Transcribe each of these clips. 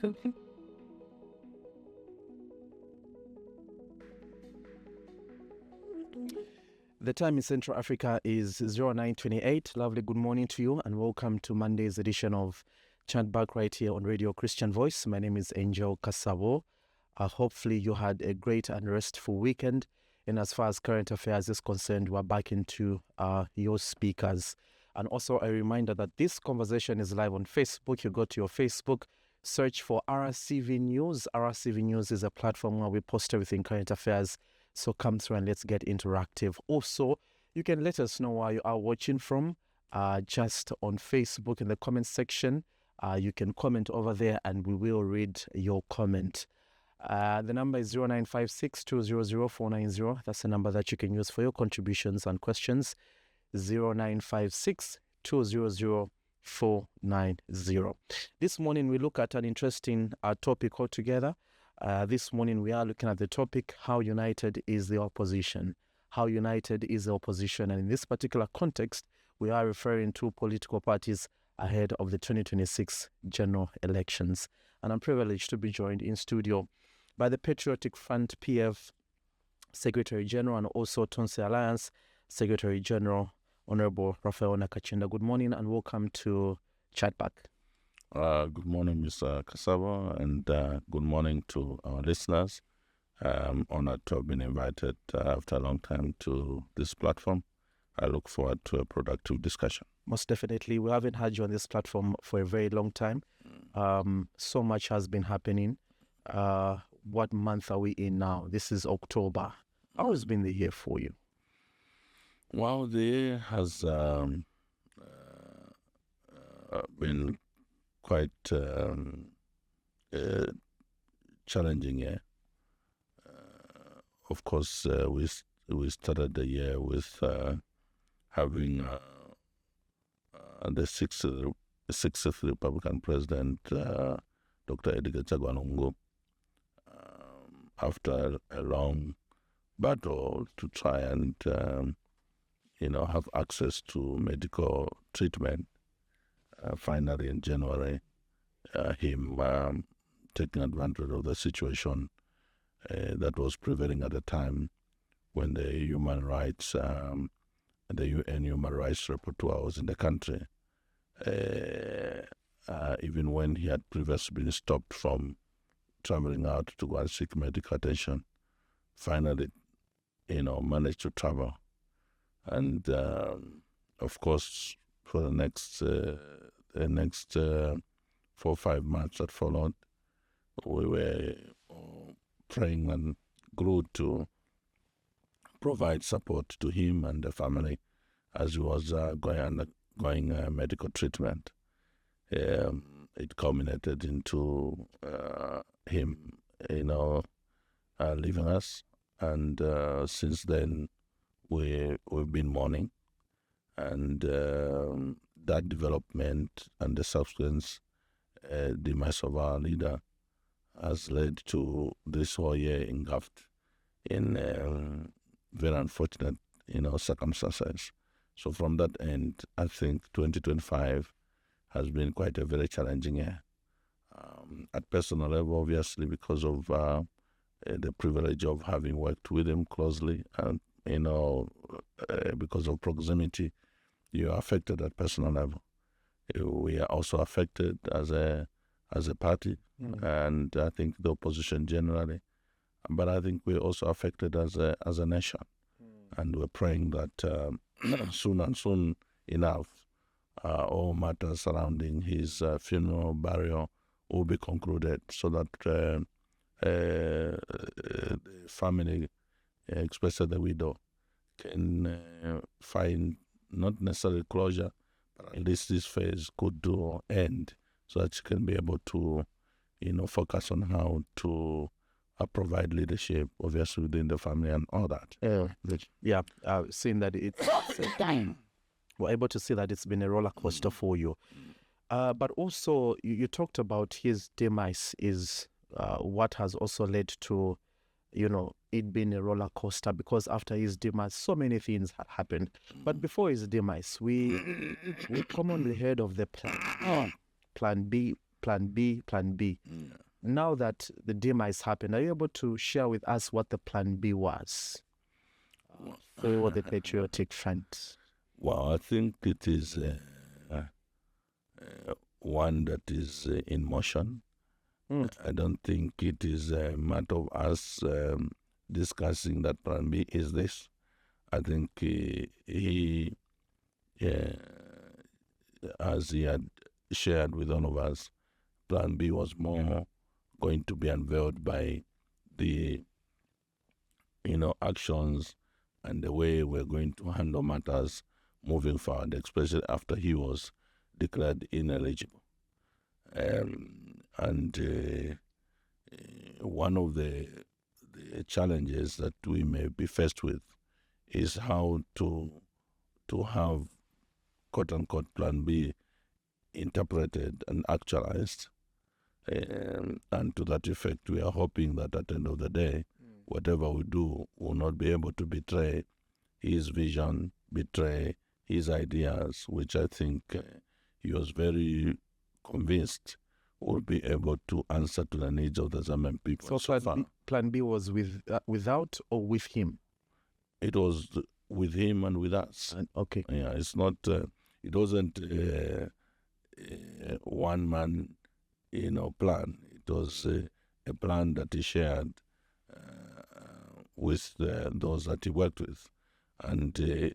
The time in Central Africa is 09:28. Lovely good morning to you and welcome to Monday's edition of Chatback right here on Radio Christian Voice. My name is Angel Kasabo. Hopefully you had a great and restful weekend. And as far as current affairs is concerned, we're back into your speakers. And also a reminder that this conversation is live on Facebook. You go to your Facebook, search for RCV News. RCV News is a platform where we post everything current affairs. So come through and let's get interactive. Also, you can let us know where you are watching from just on Facebook in the comment section. You can comment over there and we will read your comment. The number is 0956 200 490. That's the number that you can use for your contributions and questions. 0956 200 490. This morning we look at an interesting topic altogether. This morning we are looking at the topic, how united is the opposition? How united is the opposition? And in this particular context, we are referring to political parties ahead of the 2026 general elections. And I'm privileged to be joined in studio by the Patriotic Front PF Secretary General and also Tonse Alliance Secretary General, Honorable Rapheal Nakachinda. Good morning and welcome to Chatback. Good morning, Mr. Kasaba, and good morning to our listeners. I'm honored to have been invited after a long time to this platform. I look forward to a productive discussion. Most definitely. We haven't had you on this platform for a very long time. So much has been happening. What month are we in now? This is October. How has been the year for you? Well, the year has been quite challenging year. Of course, we started the year with having the 60th Republican President, Dr. Edgar Chagwa, after a long battle to try and have access to medical treatment. Finally, in January, him taking advantage of the situation that was prevailing at the time when the human rights, the UN Human Rights Rapporteur was in the country, even when he had previously been stopped from traveling out to go and seek medical attention, finally, managed to travel. And, of course, for the next 4 or 5 months that followed, we were praying and grew to provide support to him and the family as he was going medical treatment. It culminated into him, leaving us, and since then we've been mourning. And that development and the subsequent demise of our leader has led to this whole year engulfed in very unfortunate, circumstances. So from that end, I think 2025 has been quite a very challenging year. At personal level, obviously, because of the privilege of having worked with him closely and, because of proximity, you are affected at personal level. We are also affected as a party, and I think the opposition generally. But I think we're also affected as a nation, and we're praying that soon enough, all matters surrounding his funeral, burial will be concluded, so that the family, especially the widow, can find not necessarily closure, but at least this phase could end, so that she can be able to, focus on how to provide leadership, obviously within the family and all that. Seeing that we're able to see that it's been a roller coaster for you. But also, you talked about his demise is what has also led to, it being a roller coaster, because after his demise, so many things had happened. But before his demise, we commonly heard of the plan B, plan B, plan B. Yeah. Now that the demise happened, are you able to share with us what the plan B was for the Patriotic Front? Well, I think it is one that is in motion. I don't think it is a matter of us discussing that plan B is this. I think he as he had shared with all of us, plan B was more going to be unveiled by the actions and the way we're going to handle matters moving forward, especially after he was declared ineligible. One of the challenges that we may be faced with is how to have quote-unquote plan B interpreted and actualized. And to that effect, we are hoping that at the end of the day, whatever we do will not be able to betray his vision, betray his ideas, which I think he was very convinced will be able to answer to the needs of the Zambian people. So plan B was without or with him? It was with him and with us. Okay. Yeah, it's not. It wasn't one man, plan. It was a plan that he shared with those that he worked with, and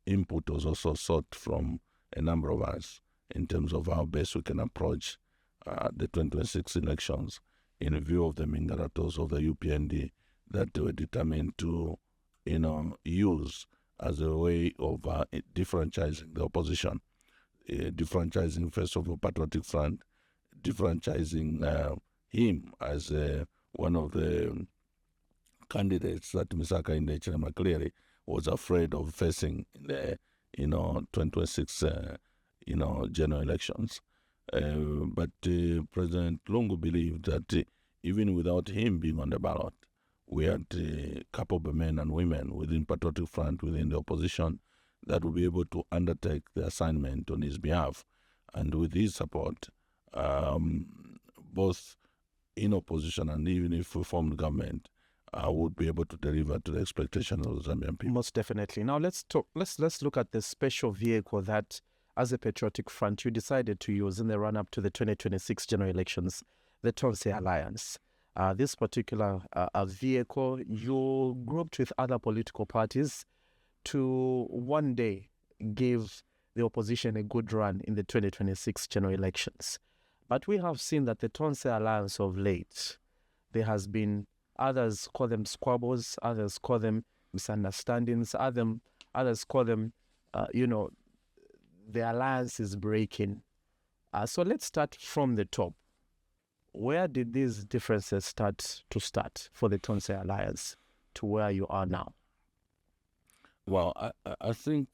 input was also sought from a number of us in terms of how best we can approach the 2026 elections in view of the Mingaratos of the UPND that they were determined to, use as a way of differentializing the opposition, differentializing first of all Patriotic Front, differentializing him as one of the candidates that Misaka Indechirema clearly was afraid of facing in the 2026 general elections. But President Lungu believed that even without him being on the ballot, we had capable men and women within Patriotic Front, within the opposition, that would be able to undertake the assignment on his behalf. And with his support, both in opposition and even if we formed government, would be able to deliver to the expectations of the Zambian people. Most definitely. Now let's look at the special vehicle that, as a Patriotic Front, you decided to use in the run-up to the 2026 general elections, the Tonse Alliance. This particular vehicle, you grouped with other political parties to one day give the opposition a good run in the 2026 general elections. But we have seen that the Tonse Alliance of late, there has been, others call them squabbles, others call them misunderstandings, others call them, the alliance is breaking. So let's start from the top. Where did these differences start for the Tonse Alliance to where you are now? Well, I think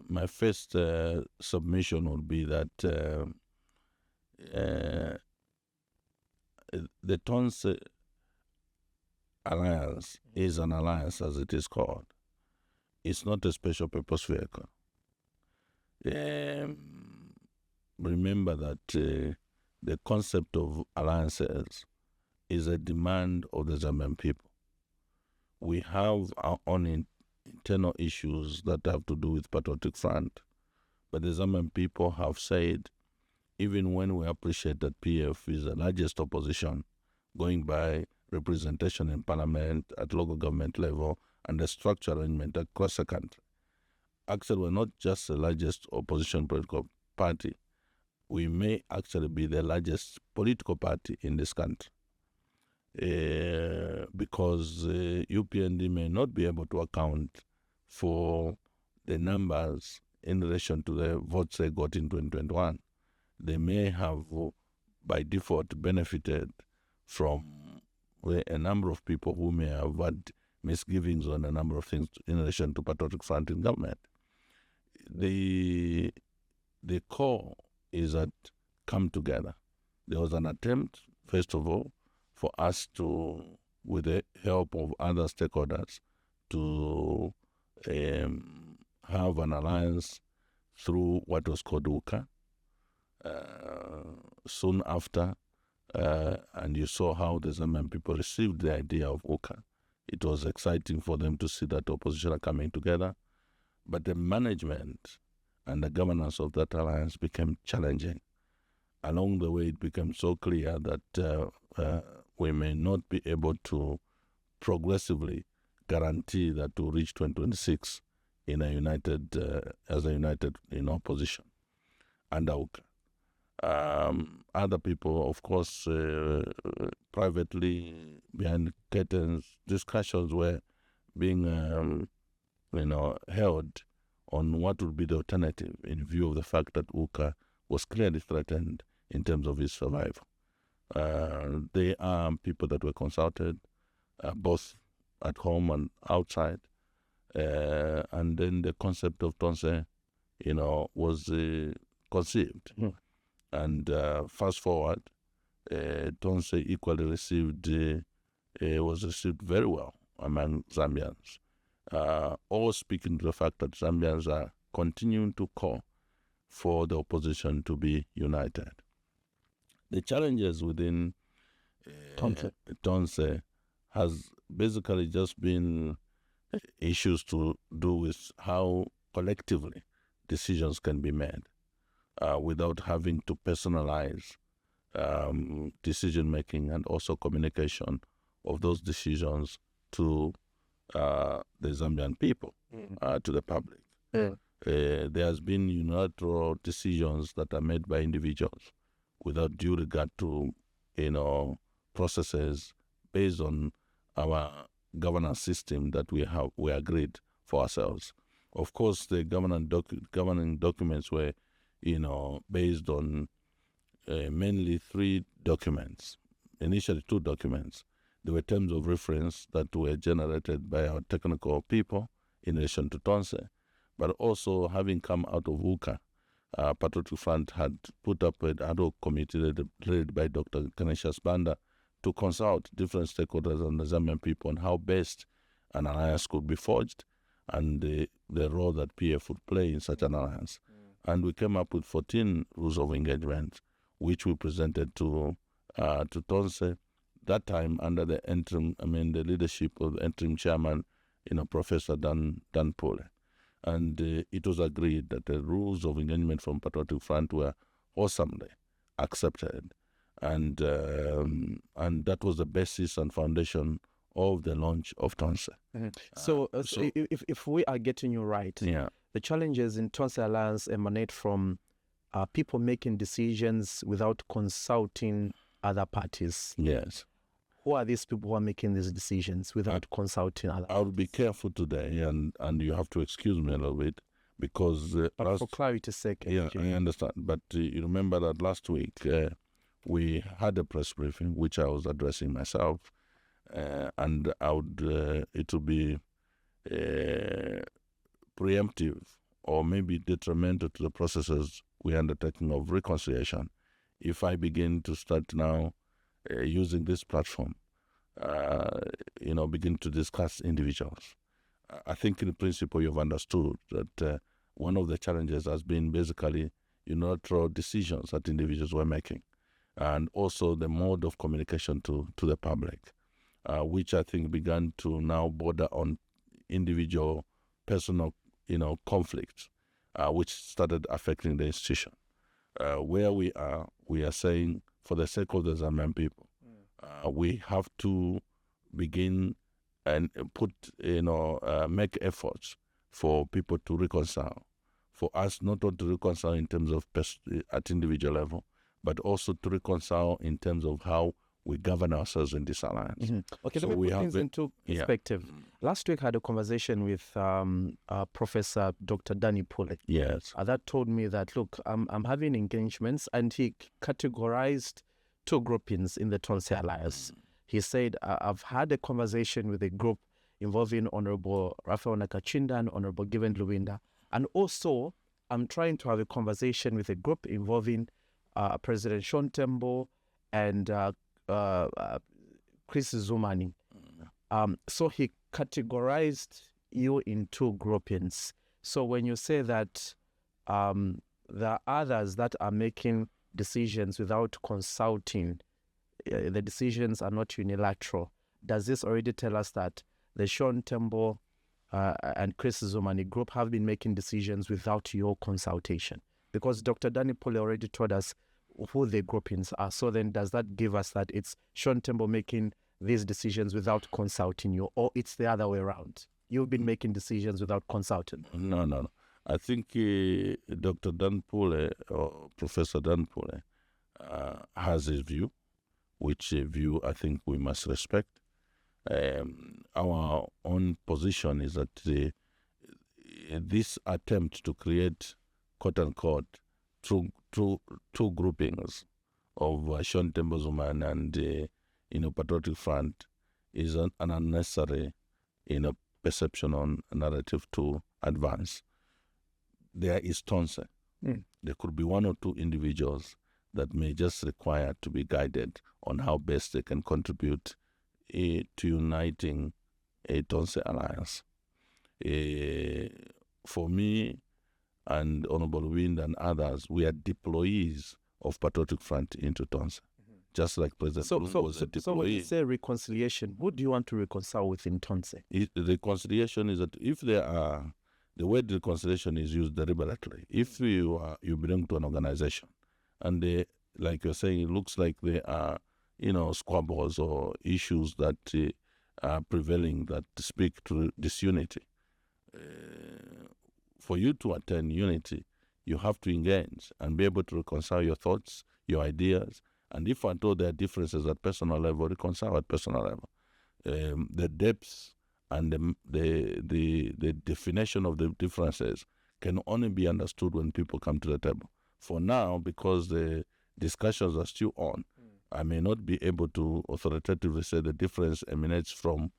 my first submission would be that the Tonse Alliance is an alliance, as it is called. It's not a special purpose vehicle. Remember that the concept of alliances is a demand of the Zambian people. We have our own internal issues that have to do with Patriotic Front, but the Zambian people have said, even when we appreciate that PF is the largest opposition, going by representation in parliament, at local government level, and the structural arrangement across the country, actually we're not just the largest opposition political party, we may actually be the largest political party in this country. Because UPND may not be able to account for the numbers in relation to the votes they got in 2021. They may have, by default, benefited from a number of people who may have had misgivings on a number of things in relation to Patriotic Front in government. The core is that come together. There was an attempt, first of all, for us to, with the help of other stakeholders, to have an alliance through what was called UCA. soon after, and you saw how the Zambian people received the idea of UCA. It was exciting for them to see that the opposition are coming together, but the management and the governance of that alliance became challenging. Along the way, it became so clear that we may not be able to progressively guarantee that to reach 2026 in a united, as a united opposition under UCA. Other people, of course, privately behind curtains, discussions were being, held on what would be the alternative in view of the fact that UCA was clearly threatened in terms of its survival. They are people that were consulted, both at home and outside, and then the concept of Tonse, was conceived. Mm. And fast forward, Tonse equally was received very well among Zambians, all speaking to the fact that Zambians are continuing to call for the opposition to be united. The challenges within Tonse has basically just been issues to do with how collectively decisions can be made without having to personalize decision-making and also communication of those decisions to the Zambian people, to the public. There has been unilateral decisions that are made by individuals without due regard to, processes based on our governance system that we agreed for ourselves. Of course, the governing documents were, based on mainly 3 documents. Initially 2 documents. There were terms of reference that were generated by our technical people in relation to Tonse, but also having come out of UCA, Patriotic Front had put up an ad hoc committee led by Dr. Canisius Banda to consult different stakeholders and the Zambian people on how best an alliance could be forged and the role that PF would play in such an alliance. And we came up with 14 rules of engagement, which we presented to Tonse, that time under the leadership of the interim chairman, Professor Dan Pole. And it was agreed that the rules of engagement from Patriotic Front were awesomely accepted. And that was the basis and foundation of the launch of Tonse. Mm-hmm. So if we are getting you right, the challenges in Tonse Alliance emanate from people making decisions without consulting other parties. Yes. Who are these people who are making these decisions without consulting others? I'll be careful today, and you have to excuse me a little bit, because... for clarity's sake. Yeah, I understand. But you remember that last week we had a press briefing, which I was addressing myself, and it would be preemptive or maybe detrimental to the processes we're undertaking of reconciliation if I begin to start now using this platform, begin to discuss individuals. I think in principle you've understood that one of the challenges has been basically unilateral decisions that individuals were making, and also the mode of communication to the public, which I think began to now border on individual personal conflicts, which started affecting the institution. Where we are saying, for the sake of the Zambian people, we have to begin and make efforts for people to reconcile. For us not only to reconcile in terms of at individual level, but also to reconcile in terms of how we govern ourselves in this alliance. Mm-hmm. Okay, so let me put things into perspective. Yeah. Last week I had a conversation with Professor Dr. Danny Pole. Yes. That told me that, look, I'm having engagements, and he categorized 2 groupings in the Tonse Alliance. He said, I've had a conversation with a group involving Honorable Rapheal Nakachinda and Honorable Given Luwinda. And also, I'm trying to have a conversation with a group involving President Sean Tembo and Chris Zumani. So he categorized you in 2 groupings. So when you say that there are others that are making decisions without consulting. The decisions are not unilateral. Does this already tell us that the Sean Tembo and Chris Zumani group have been making decisions without your consultation? Because Dr. Danny Pole already told us who the groupings are. So then does that give us that it's Sean Tembo making these decisions without consulting you, or it's the other way around? You've been making decisions without consulting. No. I think Dr. Dan Pole or Professor Dan Pole has his view, which view I think we must respect. Our own position is that this attempt to create, quote unquote, two groupings of Sean Tembo Zuman and Patriotic Front is an unnecessary perception on narrative to advance. There is Tonse. There could be one or two individuals that may just require to be guided on how best they can contribute to uniting a Tonse Alliance. For me and Honorable Wind and others, we are deployees of Patriotic Front into Tonse. Just like President was a deployee. So when you say reconciliation, who do you want to reconcile within Tonse? Reconciliation is that if there are, the word reconciliation is used deliberately. If you belong to an organization and like you're saying, it looks like there are, squabbles or issues that are prevailing that speak to disunity. For you to attain unity, you have to engage and be able to reconcile your thoughts, your ideas, and if at all there are differences at personal level, reconcile at personal level. The depths and the definition of the differences can only be understood when people come to the table. For now, because the discussions are still on, I may not be able to authoritatively say the difference emanates from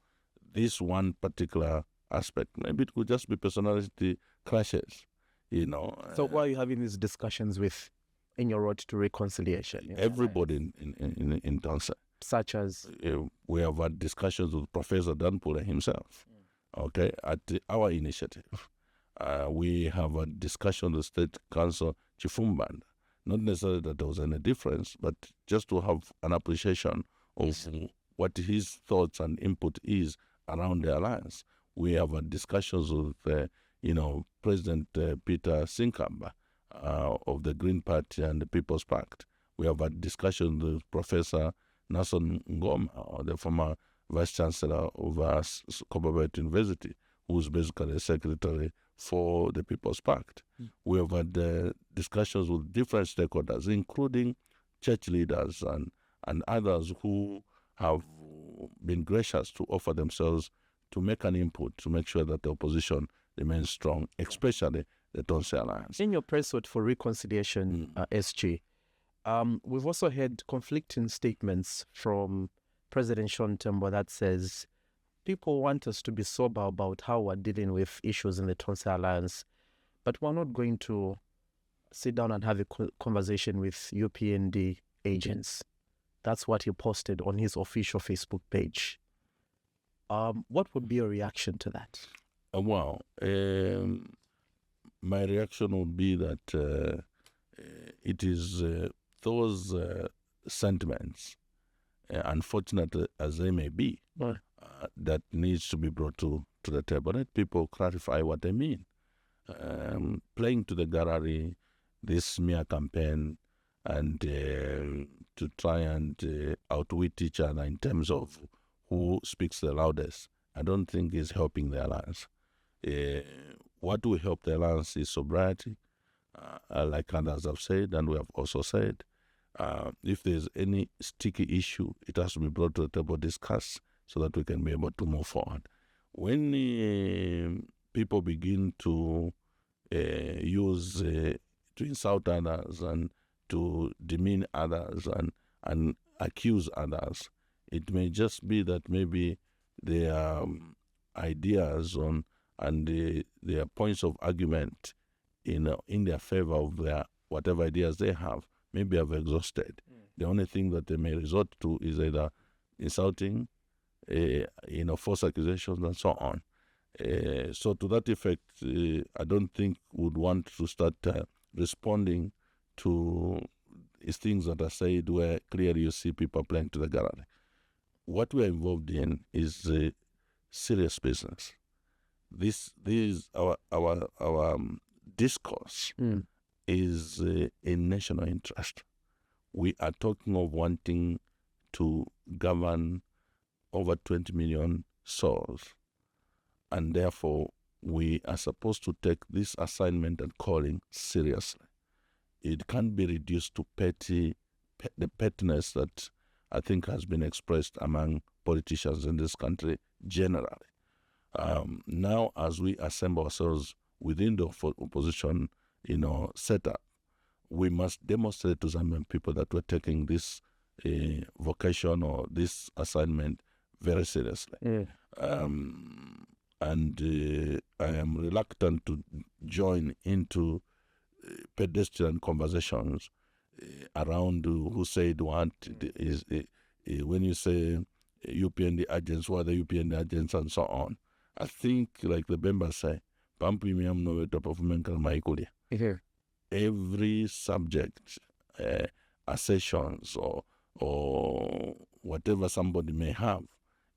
this one particular aspect. Maybe it could just be personality clashes, So why are you having these discussions in your road to reconciliation? Everybody in Tonse. Such as? We have had discussions with Professor Dan Pole himself, okay, at our initiative. We have a discussion with State Council Chifumbanda. Not necessarily that there was any difference, but just to have an appreciation of what his thoughts and input is around the alliance. We have had discussions with, President Peter Sinkamba of the Green Party and the People's Pact. We have had discussions with Professor Nason Ngoma, the former Vice Chancellor of Copperbelt University, who's basically a secretary for the People's Pact. We have had discussions with different stakeholders, including church leaders and others who have been gracious to offer themselves to make an input to make sure that the opposition remains strong, especially the Tonse Alliance. In your press note for reconciliation, SG, we've also heard conflicting statements from President Sean Tembo that says people want us to be sober about how we're dealing with issues in the Tonse Alliance, but we're not going to sit down and have a conversation with UPND agents. That's what he posted on his official Facebook page. What would be your reaction to that? My reaction would be that it is those sentiments, unfortunate as they may be, that needs to be brought to the table. Let people clarify what they mean. Playing to the gallery, this smear campaign, and to try and outwit each other in terms of who speaks the loudest, I don't think is helping the alliance. What will help the alliance is sobriety, like others have said, and we have also said. If there's any sticky issue, it has to be brought to the table, discussed, so that we can be able to move forward. When people begin to use to insult others and to demean others and accuse others, it may just be that maybe their ideas on and their points of argument in their favor of their whatever ideas they have maybe have exhausted. The only thing that they may resort to is either insulting, false accusations and so on. So to that effect, I don't think would want to start responding to it's things that are said where clearly you see people playing to the gallery. What we are involved in is serious business. This our discourse is a national interest. We are talking of wanting to govern over 20 million souls, and therefore we are supposed to take this assignment and calling seriously. It can't be reduced to the pettiness that I think has been expressed among politicians in this country generally. Now, as we assemble ourselves within the opposition, setup, we must demonstrate to Zambian people that we're taking this vocation or this assignment very seriously. And I am reluctant to join into pedestrian conversations around who said what is when you say UPND agents, who are the UPND agents, and so on. I think, like the members say, every subject, assertions or whatever somebody may have,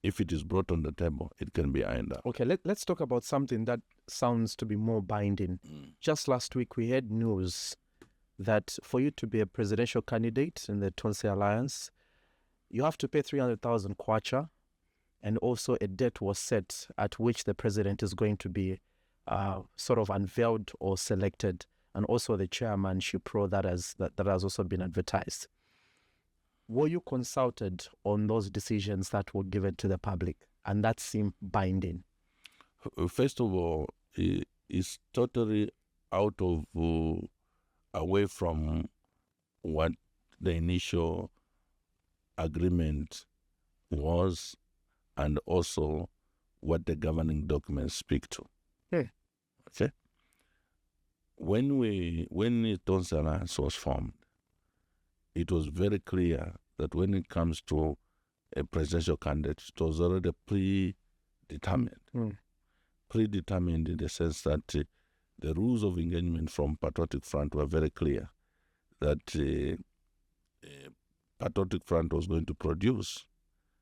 if it is brought on the table, it can be ironed out. Okay, let's talk about something that sounds to be more binding. Just last week, we had news that for you to be a presidential candidate in the Tonse Alliance, you have to pay 300,000 kwacha, and also a date was set at which the president is going to be sort of unveiled or selected, and also the chairmanship role that has also been advertised. Were you consulted on those decisions that were given to the public, and that seemed binding? First of all, it's totally out of away from what the initial agreement was, and also what the governing documents speak to. Okay. When the Tonse Alliance was formed, it was very clear that when it comes to a presidential candidate, it was already predetermined. Predetermined in the sense that the rules of engagement from Patriotic Front were very clear, that Patriotic Front was going to produce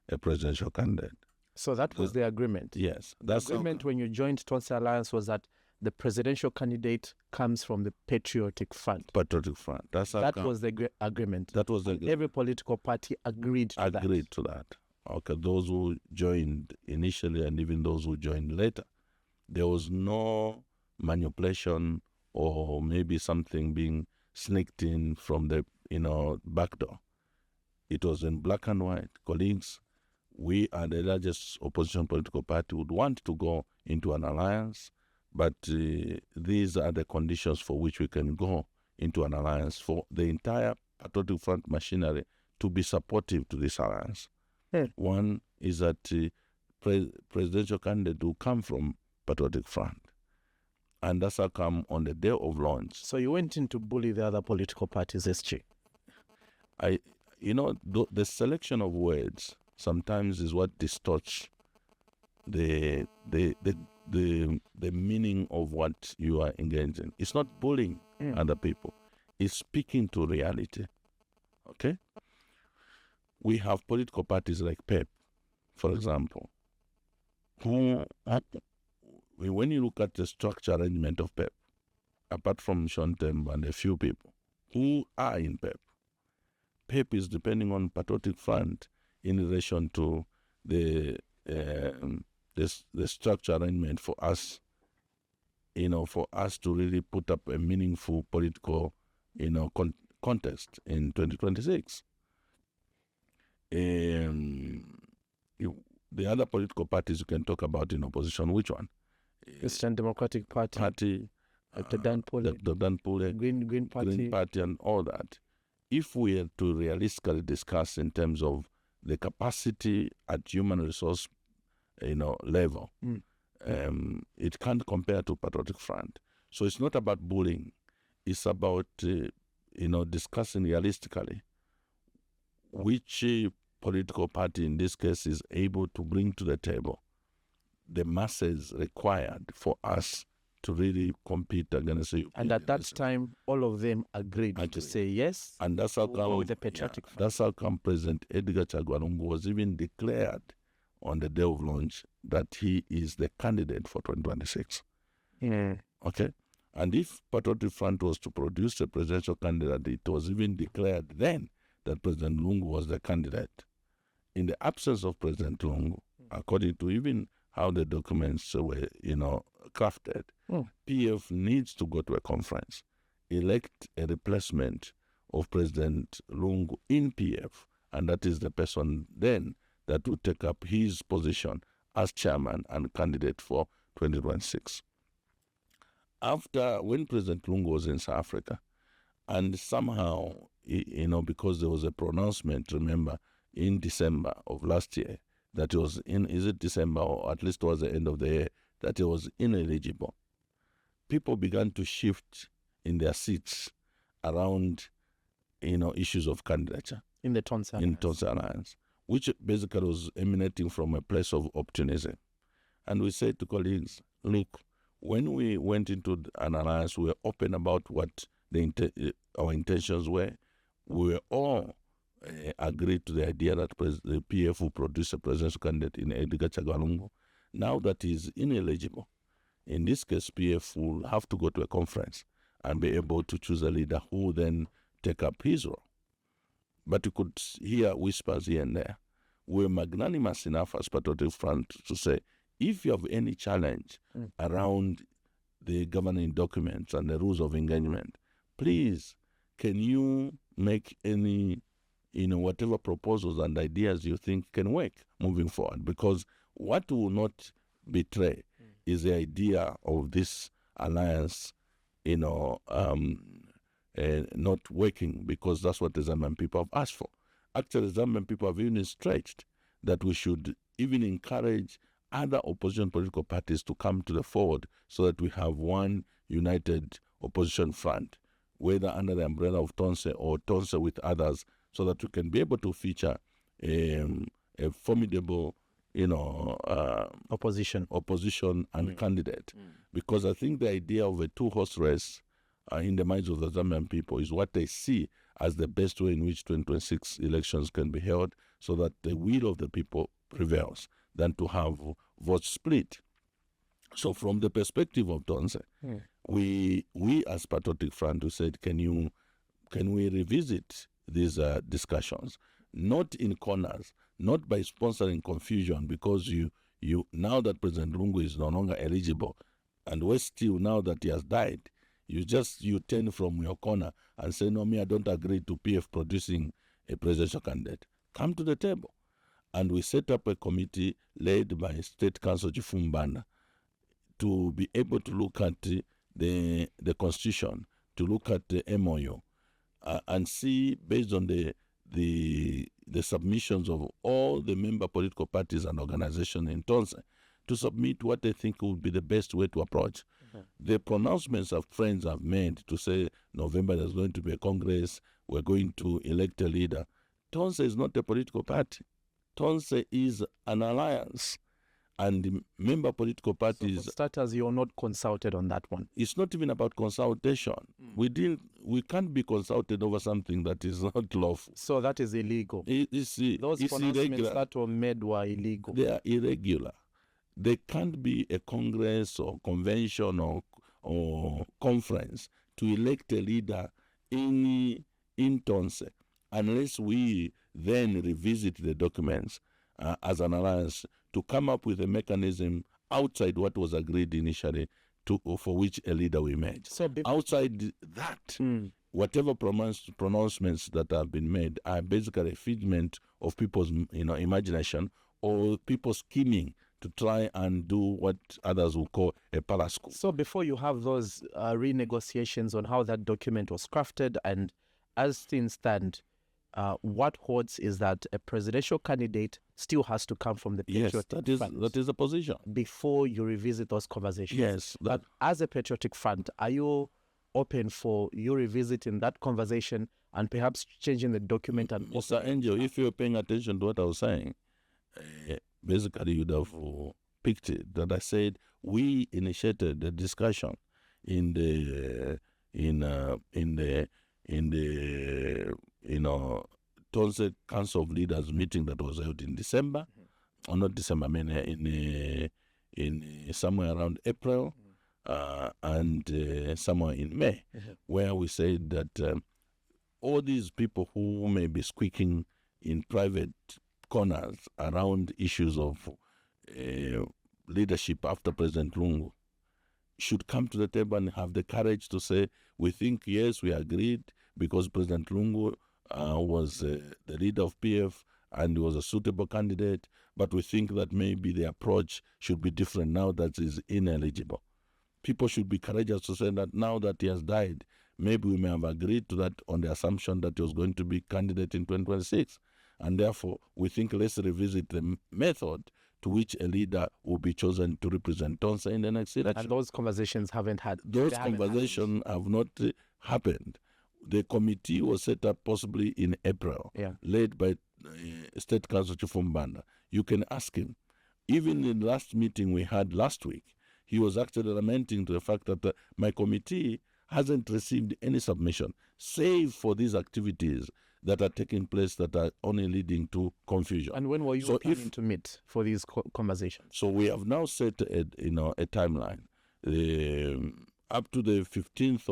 a presidential candidate. So that was the agreement? Yes. The agreement when you joined Tonse Alliance was that the presidential candidate comes from the Patriotic Front. Patriotic Front. That was the agreement. That was the agreement. Every political party agreed to that. Okay, those who joined initially and even those who joined later. There was no manipulation or maybe something being sneaked in from the back door. It was in black and white. Colleagues, we are the largest opposition political party, would want to go into an alliance, but these are the conditions for which we can go into an alliance for the entire Patriotic Front machinery to be supportive to this alliance. One is that presidential candidate will come from Patriotic Front, and that's how come on the day of launch. So you went in to bully the other political parties, SG? The selection of words sometimes is what distorts the meaning of what you are engaged in. It's not bullying other people. It's speaking to reality. Okay? We have political parties like PEP, for example, who, when you look at the structure arrangement of PEP, apart from Shontem and a few people who are in PEP, PEP is depending on Patriotic Front in relation to the structure arrangement for us, for us to really put up a meaningful political, context in 2026. The other political parties you can talk about in opposition, which one? Eastern Democratic Party, Dr. Dan Pule, Green Party, and all that. If we are to realistically discuss in terms of the capacity at human resource, level, it can't compare to Patriotic Front. So it's not about bullying. It's about, discussing realistically which political party in this case is able to bring to the table the masses required for us to really compete against the And at that time, all of them agreed to say yes. And that's how we'll go with the Patriotic Front. That's how come President Edgar Chagwa Lungu was even declared on the day of launch that he is the candidate for 2026. Okay? And if Patriotic Front was to produce a presidential candidate, it was even declared then that President Lungu was the candidate. In the absence of President Lungu, according to even how the documents were, crafted, PF needs to go to a conference, elect a replacement of President Lungu in PF, and that is the person then that would take up his position as chairman and candidate for 2026. When President Lungu was in South Africa, and somehow, because there was a pronouncement, remember, in December of last year, that is it December or at least towards the end of the year, that he was ineligible. People began to shift in their seats around, issues of candidature. In the Tonse Alliance. In Tonse Alliance, which basically was emanating from a place of optimism. And we said to colleagues, look, when we went into an alliance, we were open about what our intentions were. We were all agreed to the idea that the PF will produce a presidential candidate in Edgar Chagwa Lungu. Now that he is ineligible, in this case, PF will have to go to a conference and be able to choose a leader who will then take up his role. But you could hear whispers here and there. We're magnanimous enough as Patriotic Front to say, if you have any challenge around the governing documents and the rules of engagement, please, can you make any, whatever proposals and ideas you think can work moving forward? Because what will not betray is the idea of this alliance, not working, because that's what the Zambian people have asked for. Actually, the Zambian people have even stretched that we should even encourage other opposition political parties to come to the forward so that we have one united opposition front, whether under the umbrella of Tonse or Tonse with others, so that we can be able to feature a formidable, opposition and candidate. Because I think the idea of a two-horse race in the minds of the Zambian people is what they see as the best way in which 2026 elections can be held, so that the will of the people prevails, than to have vote split. So from the perspective of Tonse, we as Patriotic Front, we said, can we revisit these discussions, not in corners, not by sponsoring confusion, because you now that President Lungu is no longer eligible, and we're still, now that he has died, you turn from your corner and say, no, I don't agree to PF producing a presidential candidate. Come to the table. And we set up a committee led by State Council Chifumbana to be able to look at the Constitution, to look at the MOU, and see, based on the submissions of all the member political parties and organizations in Tonse, to submit what they think would be the best way to approach. The pronouncements of friends have made to say November there's going to be a Congress, we're going to elect a leader. Tonse is not a political party. Tonse is an alliance, and the member political parties... So for starters, you're not consulted on that one. It's not even about consultation. We can't be consulted over something that is not lawful. So that is illegal. Those pronouncements irregular. That were made were illegal. They are irregular. There can't be a congress or convention or conference to elect a leader in Tonse unless we then revisit the documents as an alliance to come up with a mechanism outside what was agreed initially for which a leader we made. So outside that, whatever pronouncements that have been made are basically a figment of people's imagination or people scheming to try and do what others will call a palace coup. So before you have those renegotiations on how that document was crafted, and as things stand, what holds is that a presidential candidate still has to come from the Patriotic Front. That is the position. Before you revisit those conversations. Yes. But as a Patriotic Front, are you open for you revisiting that conversation and perhaps changing the document? And Mr. Angel, if you're paying attention to what I was saying, basically you'd have picked it that I said we initiated the discussion in the Tonse Council of Leaders meeting that was held in December, or not December, I mean in somewhere around April, and somewhere in May, where we said that all these people who may be squeaking in private corners around issues of leadership after President Lungu should come to the table and have the courage to say, we think, yes, we agreed because President Lungu was the leader of PF and was a suitable candidate, but we think that maybe the approach should be different now that he's ineligible. People should be courageous to say that now that he has died, maybe we may have agreed to that on the assumption that he was going to be candidate in 2026. And therefore, we think let's revisit the method to which a leader will be chosen to represent Tonse in the next election. And those conversations haven't had. Those conversations have not happened. The committee was set up possibly in April, led by State Council Chifumbanda. You can ask him. Even in the last meeting we had last week, he was actually lamenting to the fact that my committee hasn't received any submission, save for these activities that are taking place that are only leading to confusion. And when were you planning to meet for these conversations? So we have now set a timeline. Up to the 15th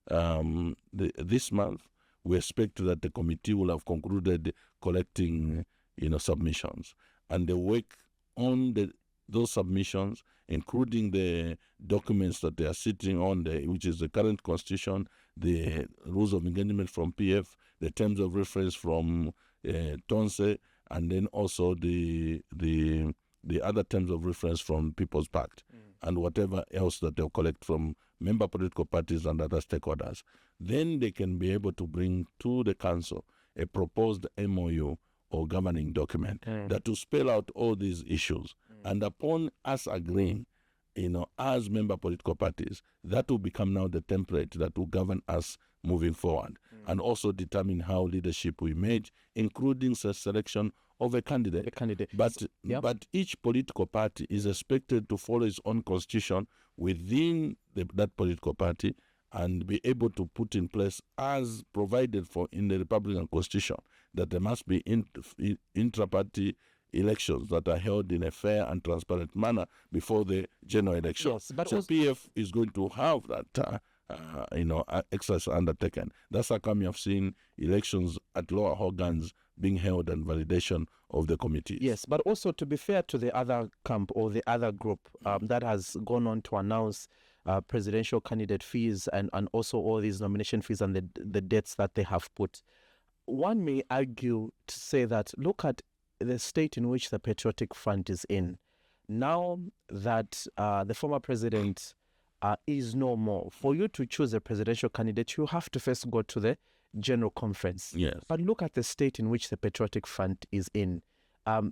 of this month, we expect that the committee will have concluded collecting submissions. And the work on those submissions, including the documents that they are sitting on, which is the current constitution, the rules of engagement from PF, the terms of reference from Tonse, and then also the other terms of reference from People's Pact, and whatever else that they'll collect from member political parties and other stakeholders. Then they can be able to bring to the council a proposed MOU or governing document that will spell out all these issues. And upon us agreeing, as member political parties, that will become now the template that will govern us moving forward, and also determine how leadership we emerge, including the selection of a candidate. But each political party is expected to follow its own constitution within that political party and be able to put in place, as provided for in the Republican Constitution, that there must be intra-party elections that are held in a fair and transparent manner before the general election. Yes, but so PF is going to have that exercise undertaken. That's how come you have seen elections at lower organs being held and validation of the committees. Yes, but also to be fair to the other camp or the other group that has gone on to announce presidential candidate fees and also all these nomination fees and the dates that they have put, one may argue to say that look at the state in which the Patriotic Front is in. Now that the former president is no more, for you to choose a presidential candidate, you have to first go to the General Conference. Yes. But look at the state in which the Patriotic Front is in.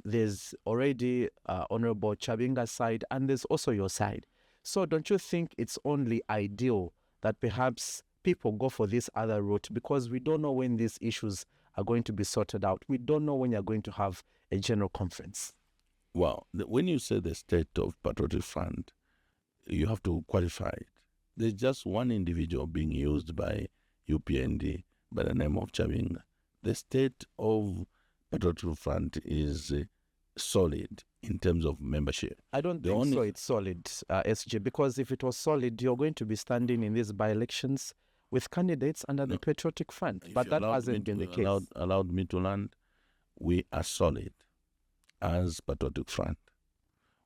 There's already Honorable Chabinga's side, and there's also your side. So don't you think it's only ideal that perhaps people go for this other route, because we don't know when these issues are going to be sorted out. We don't know when you're going to have a general conference. Well, when you say the state of Patriotic Front, you have to qualify it. There's just one individual being used by UPND by the name of Chabinga. The state of Patriotic Front is solid in terms of membership. I don't think so it's solid, SJ, because if it was solid, you're going to be standing in these by-elections with candidates under the Patriotic Front. But that hasn't been the case. Allowed me to land, we are solid as Patriotic Front.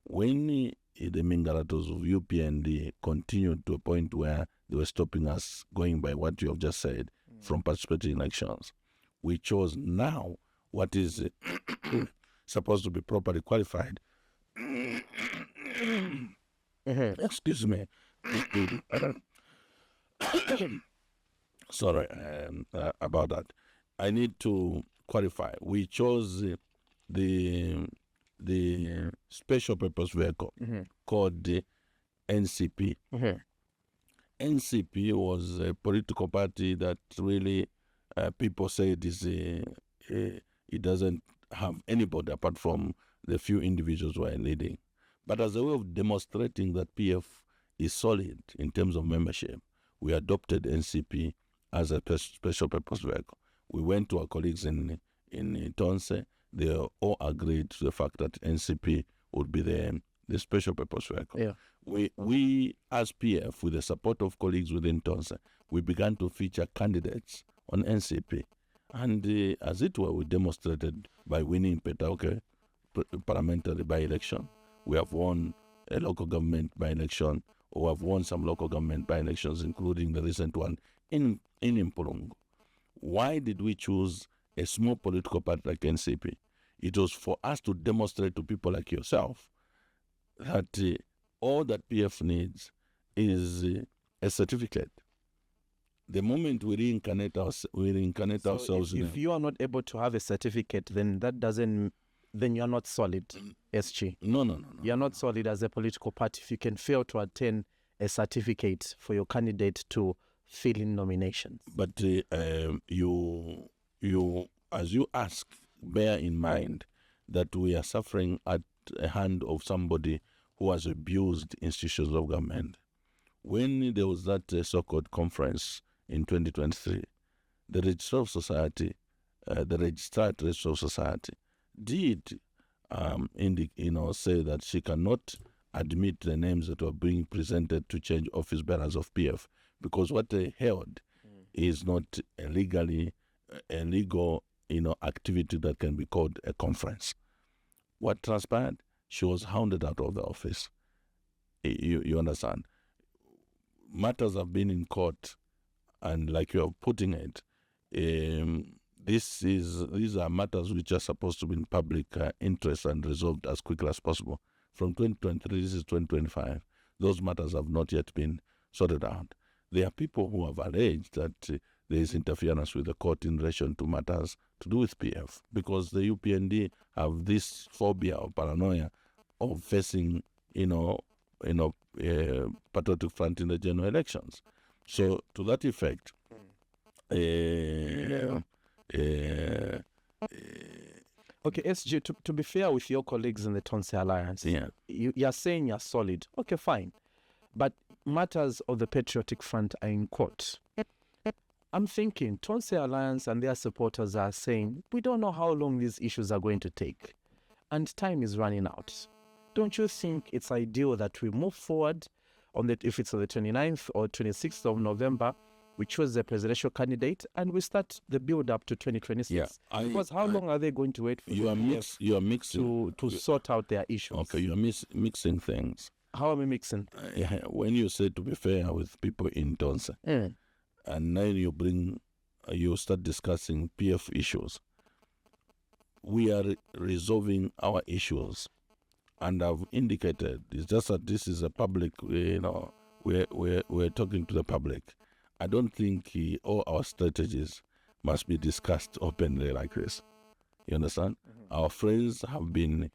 When the Mingaratos of UPND continued to a point where they were stopping us, going by what you have just said, from participating in elections, we chose now what is supposed to be properly qualified. Excuse me. Sorry about that. I need to qualify. We chose the special purpose vehicle called the NCP. NCP was a political party that really people say it doesn't have anybody apart from the few individuals who are leading. But as a way of demonstrating that PF is solid in terms of membership, we adopted NCP as a special purpose vehicle. We went to our colleagues in Tonse. They all agreed to the fact that NCP would be the special purpose vehicle. Yeah. We as PF, with the support of colleagues within Tonse, we began to feature candidates on NCP. And as it were, we demonstrated by winning Petauke parliamentary by-election. We have won a local government by-election, or have won some local government by-elections, including the recent one in Impulungu. Why did we choose a small political party like NCP? It was for us to demonstrate to people like yourself that all that PF needs is a certificate. The moment we reincarnate ourselves. If you are not able to have a certificate, then then you are not solid, SG. No. You are not solid as a political party if you can fail to attain a certificate for your candidate to fill in nominations. But you, as you ask, bear in mind that we are suffering at the hand of somebody who has abused institutions of government. When there was that so-called conference in 2023, the Registrar of Society, the Registrar at Registrar of Society, did say that she cannot admit the names that were being presented to change office bearers of PF, because what they held is not a legal activity that can be called a conference. What transpired? She was hounded out of the office. You understand? Matters have been in court, and like you are putting it, these are matters which are supposed to be in public interest and resolved as quickly as possible. From 2023, this is 2025. Those matters have not yet been sorted out. There are people who have alleged that there is interference with the court in relation to matters to do with PF, because the UPND have this phobia or paranoia of facing, patriotic front in the general elections. So to that effect, Okay, SG, to be fair with your colleagues in the Tonse Alliance, you're saying you're solid. Okay, fine. But matters of the Patriotic Front are in court. I'm thinking Tonse Alliance and their supporters are saying, we don't know how long these issues are going to take, and time is running out. Don't you think it's ideal that we move forward if it's on the 29th or 26th of November, we choose the presidential candidate and we start the build-up to 2026? Yeah, because how long are they going to wait for you are mixing to sort out their issues? Okay, you are mixing things. How am I mixing? When you say to be fair with people in Tonse, and then you start discussing PF issues, we are resolving our issues, and I've indicated it's just that this is a public, we're talking to the public. I don't think all our strategies must be discussed openly like this. You understand? Mm-hmm. Our friends have been,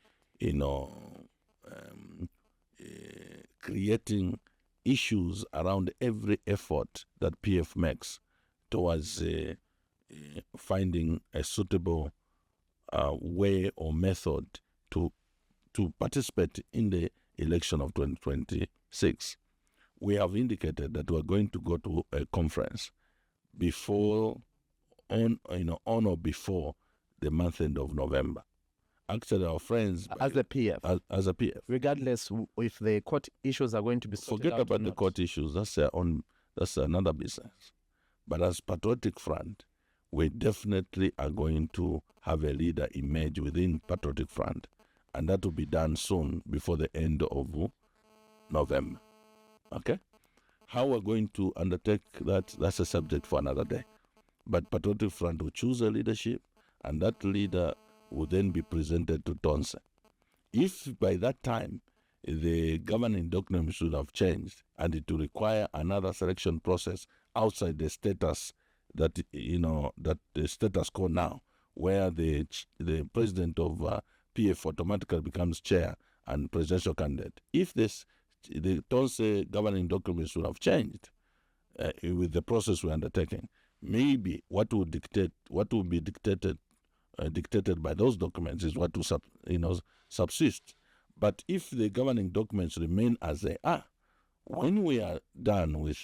creating issues around every effort that PF makes towards finding a suitable way or method to participate in the election of 2026. We have indicated that we're going to go to a conference on or before the month end of November. Actually, our friends... As a PF? As a PF. Regardless if the court issues are going to be sorted out. Forget about the court issues. That's another business. But as Patriotic Front, we definitely are going to have a leader emerge within Patriotic Front. And that will be done soon, before the end of November. Okay? How we're going to undertake that's a subject for another day. But Patriotic Front will choose a leadership, and that leader will then be presented to Tonse. If by that time the governing documents should have changed and it will require another selection process outside the status that the status quo now, where the president of PF automatically becomes chair and presidential candidate. If the Tonse governing documents would have changed with the process we're undertaking, maybe what will be dictated by those documents is what will subsist. But if the governing documents remain as they are, when we are done with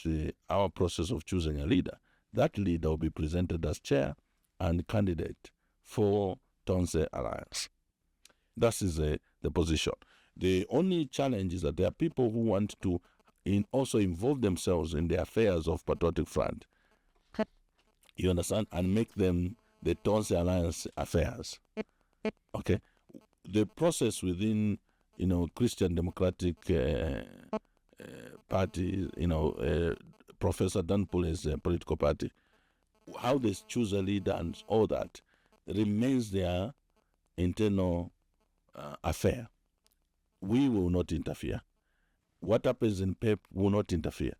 our process of choosing a leader, that leader will be presented as chair and candidate for Tonse Alliance. That is the position. The only challenge is that there are people who want to also involve themselves in the affairs of Patriotic Front. You understand? And make them the Tonse Alliance affairs. Okay? The process within, Christian Democratic Party, Professor Dan Pule's political party, how they choose a leader and all that remains their internal affair. We will not interfere. What happens in PEP will not interfere.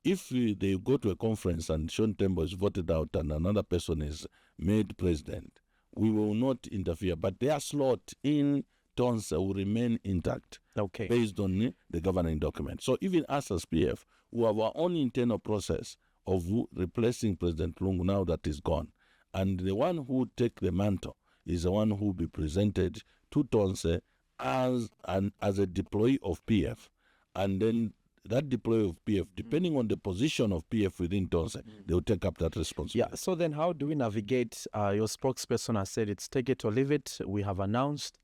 If they go to a conference and Sean Tembo is voted out and another person is made president, we will not interfere. But their slot in Tonse will remain intact, based on the governing document. So even us as PF, we have our own internal process of replacing President Lungu now that is gone. And the one who take the mantle is the one who will be presented to Tonse as a deployee of PF. And then that deployee of PF, depending on the position of PF within Tonse, they will take up that responsibility. Yeah, so then how do we navigate? Your spokesperson has said it's take it or leave it. We have announced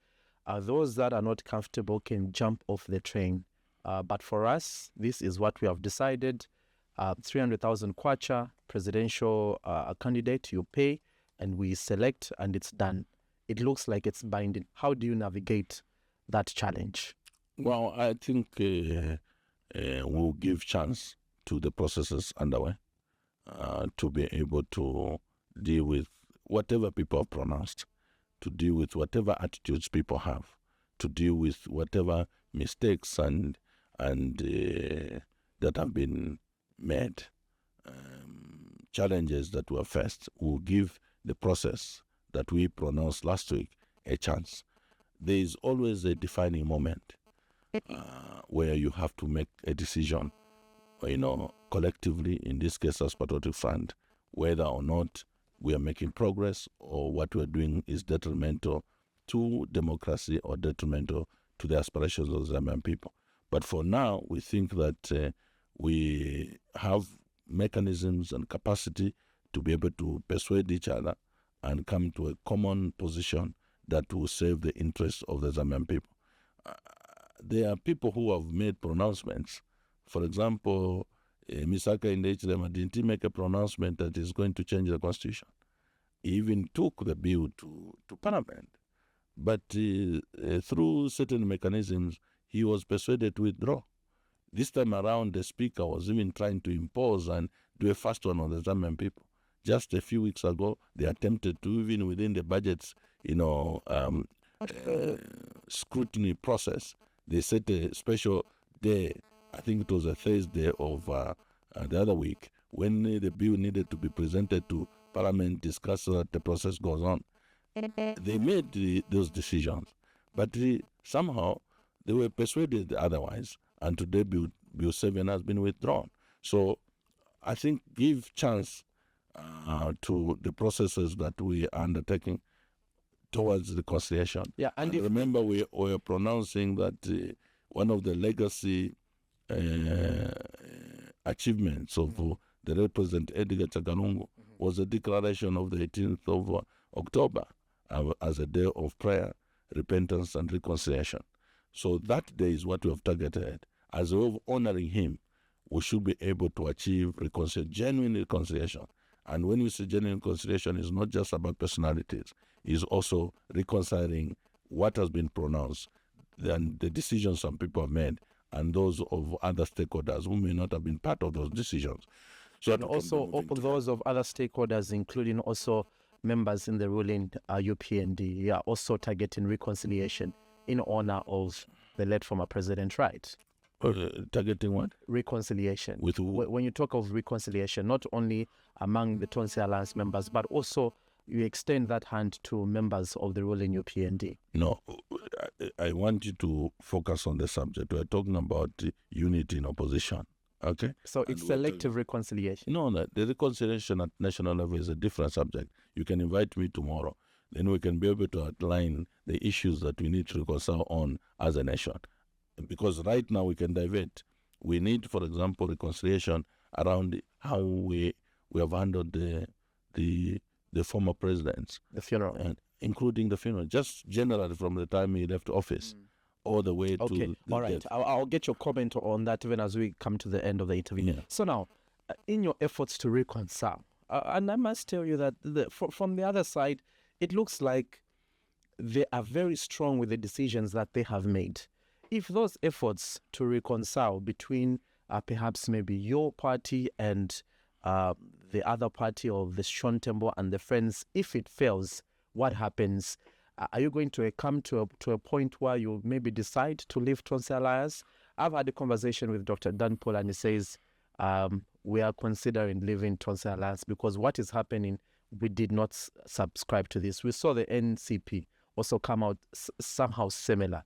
those that are not comfortable can jump off the train. But for us, this is what we have decided. 300,000 kwacha, presidential candidate, you pay, and we select, and it's done. It looks like it's binding. How do you navigate that challenge? Well, I think we'll give chance to the processes underway to be able to deal with whatever people have pronounced, to deal with whatever attitudes people have, to deal with whatever mistakes and that have been made, challenges that were faced. We'll give the process that we pronounced last week a chance. There is always a defining moment where you have to make a decision, collectively, in this case as Patriotic Front, whether or not we are making progress or what we're doing is detrimental to democracy or detrimental to the aspirations of the Zambian people. But for now, we think that we have mechanisms and capacity to be able to persuade each other and come to a common position that will serve the interests of the Zambian people. There are people who have made pronouncements. For example, Misaka Indechilema didn't make a pronouncement that is going to change the constitution. He even took the bill to Parliament. But through certain mechanisms, he was persuaded to withdraw. This time around, the speaker was even trying to impose and do a fast one on the Zambian people. Just a few weeks ago, they attempted to, even within the budget's, scrutiny process, they set a special day, I think it was a Thursday of the other week, when the bill needed to be presented to Parliament, discussed so that the process goes on. They made those decisions, but somehow they were persuaded otherwise, and today Bill 7 has been withdrawn. So I think give chance to the processes that we are undertaking towards reconciliation. Yeah, and remember, we were pronouncing that one of the legacy achievements of the late President Edgar Chakalungu was the declaration of the 18th of October as a day of prayer, repentance, and reconciliation. So that day is what we have targeted. As a way of honoring him, we should be able to achieve genuine reconciliation. And when we say genuine reconciliation, it's not just about personalities. It's also reconciling what has been pronounced and the decisions some people have made and those of other stakeholders who may not have been part of those decisions. So and also those of other stakeholders, including also members in the ruling UPND, also targeting reconciliation in honor of the late former president, right? Targeting what? Reconciliation. With who? When you talk of reconciliation, not only among the Tonse Alliance members, but also you extend that hand to members of the ruling UPND. No, I want you to focus on the subject. We're talking about unity in opposition. Okay? So it's selective reconciliation. No, the reconciliation at national level is a different subject. You can invite me tomorrow. then we can be able to outline the issues that we need to reconcile on as a nation. Because right now we can divert. We need, for example, reconciliation around how we have handled the former presidents. The funeral. And including the funeral, just generally from the time he left office all the way Okay, to all right. death. I'll get your comment on that even as we come to the end of the interview. Yeah. So now, in your efforts to reconcile, and I must tell you that from the other side, it looks like they are very strong with the decisions that they have made. If those efforts to reconcile between perhaps maybe your party and the other party of the Shontembo and the Friends, if it fails, what happens? Are you going to come to a point where you maybe decide to leave Tonse Alliance? I've had a conversation with Dr. Dan Paul, and he says we are considering leaving Tonse Alliance because what is happening, we did not subscribe to this. We saw the NCP also come out somehow similar.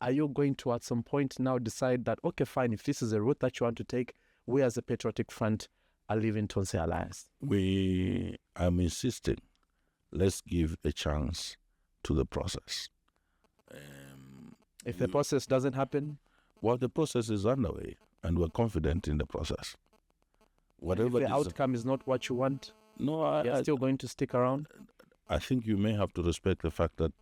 Are you going to at some point now decide that, okay, fine, if this is a route that you want to take, we as a Patriotic Front are leaving Tonse Alliance? I'm insisting, let's give a chance to the process. If the process doesn't happen? Well, the process is underway, and we're confident in the process. Whatever if the outcome is not what you want, you're still going to stick around? I think you may have to respect the fact that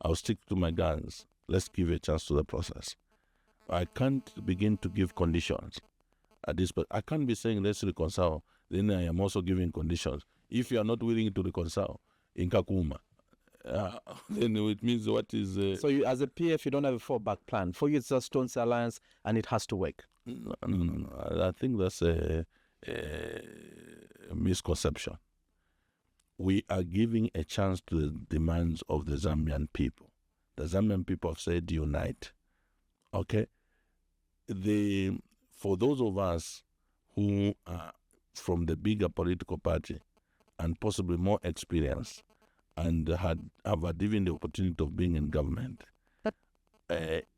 I'll stick to my guns. Let's give a chance to the process. I can't begin to give conditions at this, but I can't be saying let's reconcile. Then I am also giving conditions. If you are not willing to reconcile in Kakuma, then it means what is... So you, as a PF, you don't have a fallback plan. For you, it's just Tonse Alliance and it has to work. No. I think that's a misconception. We are giving a chance to the demands of the Zambian people. The Zambian people have said unite. Okay? For those of us who are from the bigger political party and possibly more experienced and have had even the opportunity of being in government,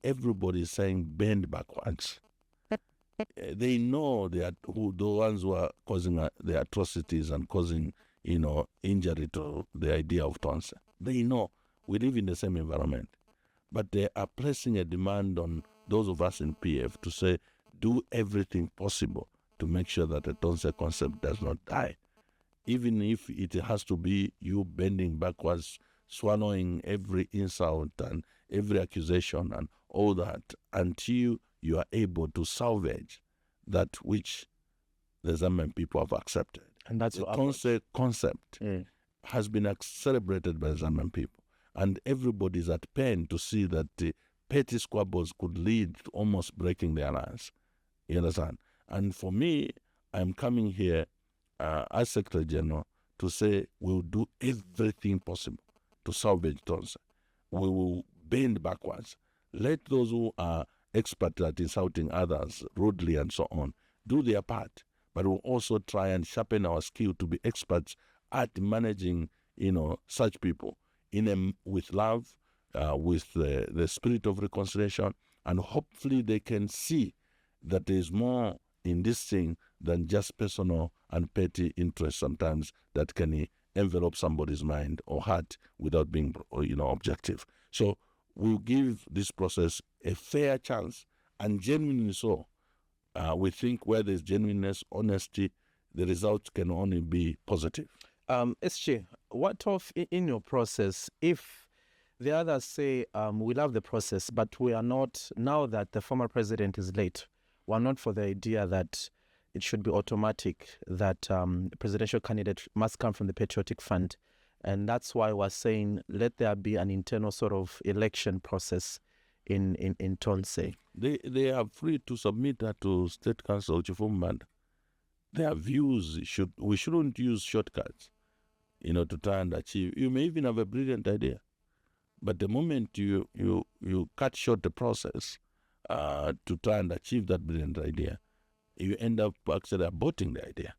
everybody is saying bend backwards. They know the ones who are causing the atrocities and causing injury to the idea of Tonse. They know we live in the same environment. But they are placing a demand on those of us in PF to say, do everything possible to make sure that the Tonse concept does not die. Even if it has to be you bending backwards, swallowing every insult and every accusation and all that, until you are able to salvage that which the Zambian people have accepted. And that's the Tonse concept has been celebrated by the Zambian people. And everybody is at pain to see that the petty squabbles could lead to almost breaking the alliance. You understand? And for me, I'm coming here as Secretary General to say we'll do everything possible to salvage Tonse. We will bend backwards. Let those who are expert at insulting others rudely and so on do their part. But we'll also try and sharpen our skill to be experts at managing, such people with love, with the spirit of reconciliation, and hopefully they can see that there is more in this thing than just personal and petty interests sometimes that can envelop somebody's mind or heart without being, objective. So we'll give this process a fair chance, and genuinely so. We think where there's genuineness, honesty, the results can only be positive. SJ, what of in your process if the others say we love the process, but we are not, now that the former president is late, we're not for the idea that it should be automatic that the presidential candidate must come from the Patriotic Front, and that's why we're saying let there be an internal sort of election process in Tonse. They are free to submit that to State Council Chifumban. Their views we shouldn't use shortcuts, to try and achieve. You may even have a brilliant idea, but the moment you cut short the process to try and achieve that brilliant idea, you end up actually aborting the idea.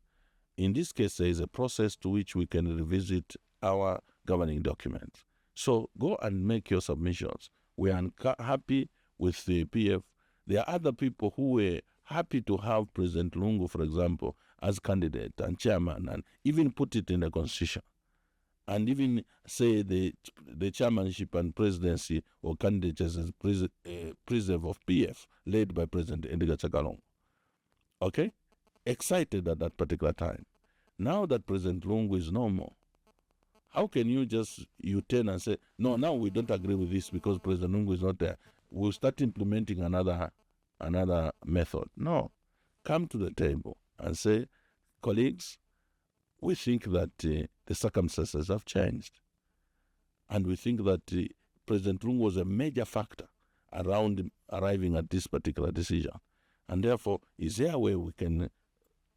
In this case, there is a process to which we can revisit our governing documents. So go and make your submissions. We are happy with the PF. There are other people who were happy to have President Lungu, for example, as candidate and chairman, and even put it in the constitution. and even say the chairmanship and presidency or candidates as preserve of PF led by President Edgar Chakalong. Okay? Excited at that particular time. Now that President Lungu is no more, how can you turn and say, no, now we don't agree with this because President Lungu is not there. We'll start implementing another method. No. Come to the table and say, colleagues, we think that the circumstances have changed. And we think that President Lungu was a major factor around arriving at this particular decision. And therefore, is there a way we can,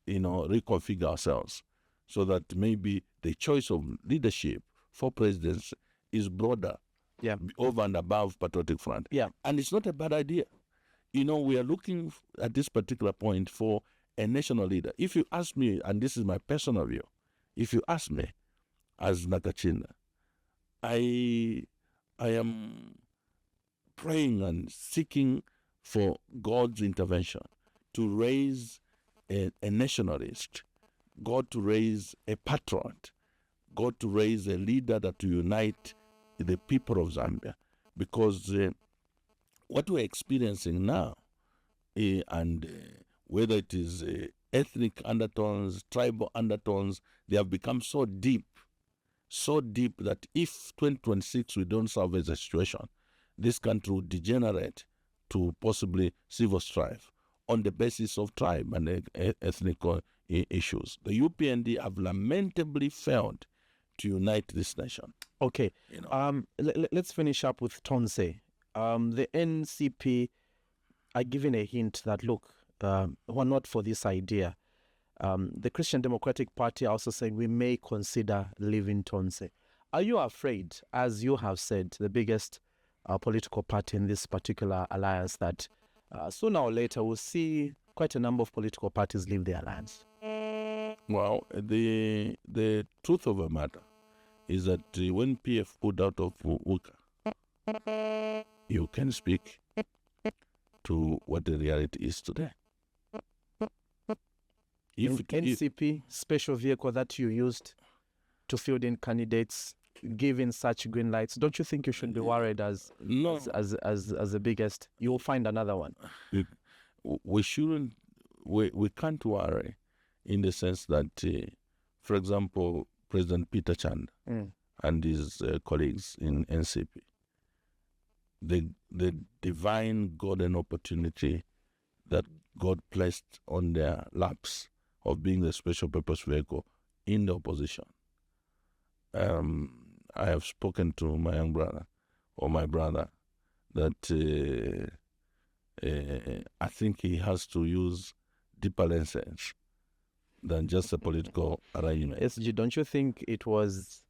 reconfigure ourselves so that maybe the choice of leadership for presidents is broader, over and above Patriotic Front. Yeah. And it's not a bad idea. We are looking at this particular point for a national leader. If you ask me, and this is my personal view, if you ask me as Nakachinda, I am praying and seeking for God's intervention to raise a nationalist, God to raise a patriot, God to raise a leader that will unite the people of Zambia. Because what we're experiencing now, whether it is ethnic undertones, tribal undertones, they have become so deep that if 2026 we don't salvage the situation, this country will degenerate to possibly civil strife on the basis of tribe and ethnic issues. The UPND have lamentably failed to unite this nation. Okay. Let's finish up with Tonse. The NCP are giving a hint that, look, we're not for this idea. The Christian Democratic Party are also saying we may consider leaving Tonse. Are you afraid, as you have said, the biggest political party in this particular alliance, that sooner or later we'll see quite a number of political parties leave the alliance? Well, the truth of the matter is that when PF pulled out of UCA, you can speak to what the reality is today. If NCP special vehicle that you used to field in candidates giving such green lights, don't you think you should be worried as the biggest? You will find another one. We shouldn't. We can't worry, in the sense that, for example, President Peter Chand and his colleagues in NCP, the divine golden opportunity that God placed on their laps of being the special purpose vehicle in the opposition. I have spoken to my young brother, or my brother, that I think he has to use deeper lenses than just a political arrangement. SG, don't you think it was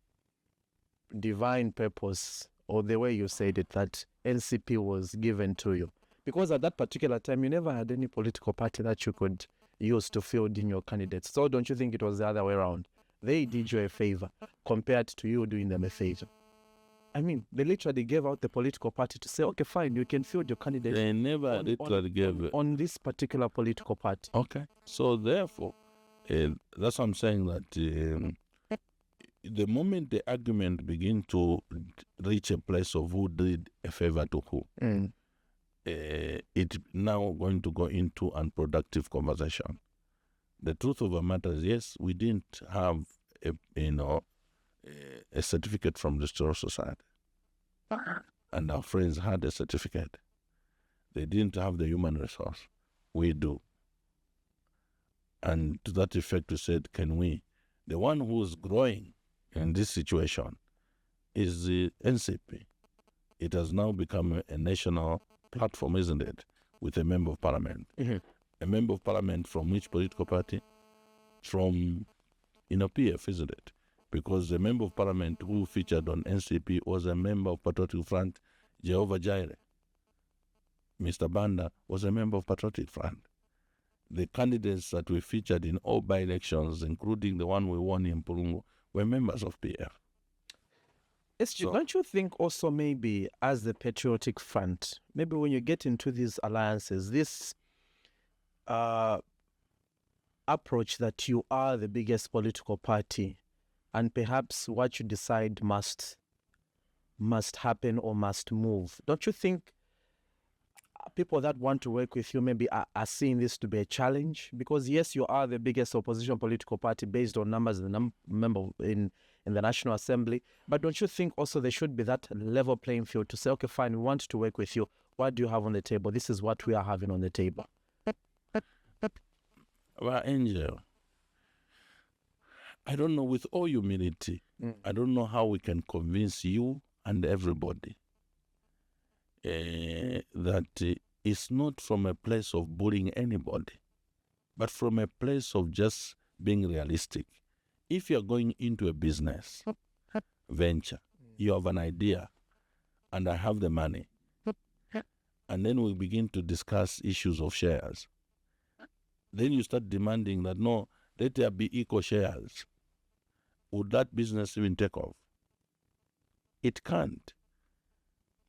divine purpose, or the way you said it, that NCP was given to you? Because at that particular time, you never had any political party that you could use to field in your candidates. So don't you think it was the other way around? They did you a favor compared to you doing them a favor. I mean, they literally gave out the political party to say, okay, fine, you can field your candidate. They never literally gave on this particular political party. Okay. So therefore, that's what I'm saying, that the moment the argument begin to reach a place of who did a favor to who, it's now going to go into unproductive conversation. The truth of the matter is, yes, we didn't have a certificate from the Historical Society, and our friends had a certificate. They didn't have the human resource. We do. And to that effect, we said, can we? The one who's growing in this situation is the NCP. It has now become a national platform, isn't it, with a member of parliament. Mm-hmm. A member of parliament from which political party? From, PF, isn't it? Because the member of parliament who featured on NCP was a member of Patriotic Front, Jehovah Jireh. Mr. Banda was a member of Patriotic Front. The candidates that we featured in all by-elections, including the one we won in Pulungu, were members of PF. So, don't you think also maybe as the Patriotic Front, maybe when you get into these alliances, this approach that you are the biggest political party and perhaps what you decide must happen or must move. Don't you think people that want to work with you maybe are seeing this to be a challenge? Because yes, you are the biggest opposition political party based on numbers in the member in the National Assembly, but don't you think also there should be that level playing field to say, okay, fine, we want to work with you. What do you have on the table? This is what we are having on the table. Well, Angel, I don't know, with all humility, I don't know how we can convince you and everybody that it's not from a place of bullying anybody, but from a place of just being realistic. If you're going into a business venture, you have an idea, and I have the money, and then we begin to discuss issues of shares. Then you start demanding that, no, let there be equal shares. Would that business even take off? It can't.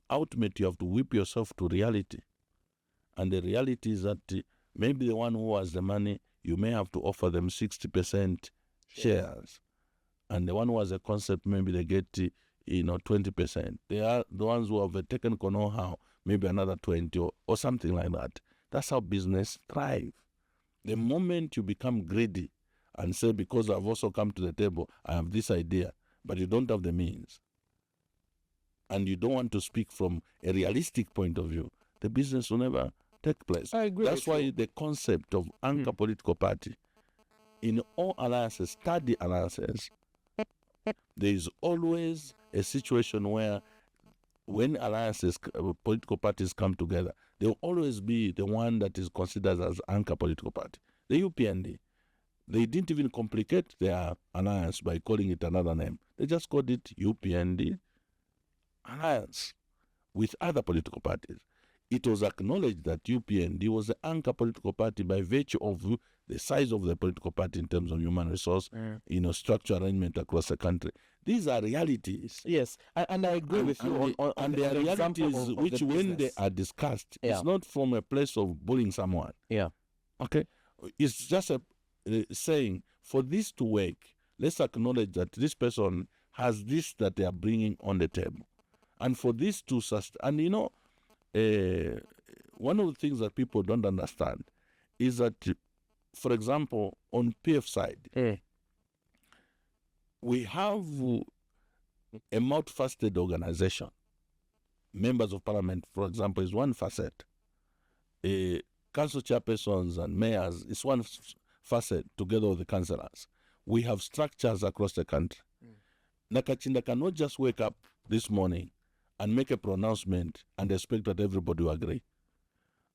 Ultimately, you have to whip yourself to reality. And the reality is that maybe the one who has the money, you may have to offer them 60% shares. And the one who has a concept, maybe they get 20%. They are the ones who have a technical know-how, maybe another 20 or something like that. That's how business thrive. The moment you become greedy and say, because I've also come to the table, I have this idea, but you don't have the means, and you don't want to speak from a realistic point of view, the business will never take place. I agree. That's why the concept of anchor political party, in all alliances, study alliances, there is always a situation where when alliances, political parties come together, there will always be the one that is considered as anchor political party. The UPND, they didn't even complicate their alliance by calling it another name. They just called it UPND Alliance with other political parties. It was acknowledged that UPND was the anchor political party by virtue of the size of the political party in terms of human resource, structure arrangement across the country. These are realities. Yes, and I agree with you. And they are realities which, when they are discussed, it's not from a place of bullying someone. Yeah. Okay? It's just a saying, for this to work, let's acknowledge that this person has this that they are bringing on the table. And for this to sustain, and one of the things that people don't understand is that, for example, on PF side, we have a multifaceted organization. Members of parliament, for example, is one facet. Council chairpersons and mayors is one facet, together with the councillors. We have structures across the country. Nakachinda cannot just wake up this morning and make a pronouncement and expect that everybody will agree.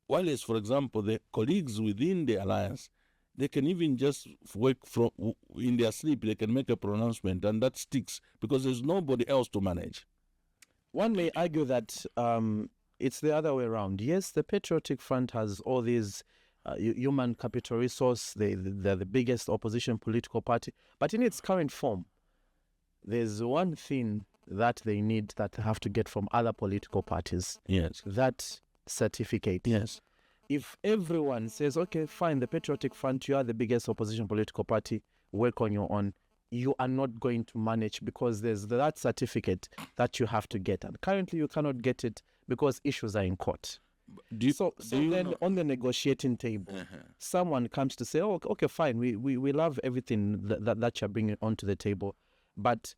While, as for example, the colleagues within the alliance, they can even just work from in their sleep, they can make a pronouncement, and that sticks because there's nobody else to manage. One may argue that it's the other way around. Yes, the Patriotic Front has all these human capital resource. They're the biggest opposition political party. But in its current form, there's one thing that they need that they have to get from other political parties. Yes. That certificate. Yes. If everyone says, okay, fine, the Patriotic Front, you are the biggest opposition political party, work on your own, you are not going to manage because there's that certificate that you have to get. And currently you cannot get it because issues are in court. So then on the negotiating table, someone comes to say, oh, okay, fine, we love everything that you're bringing onto the table, but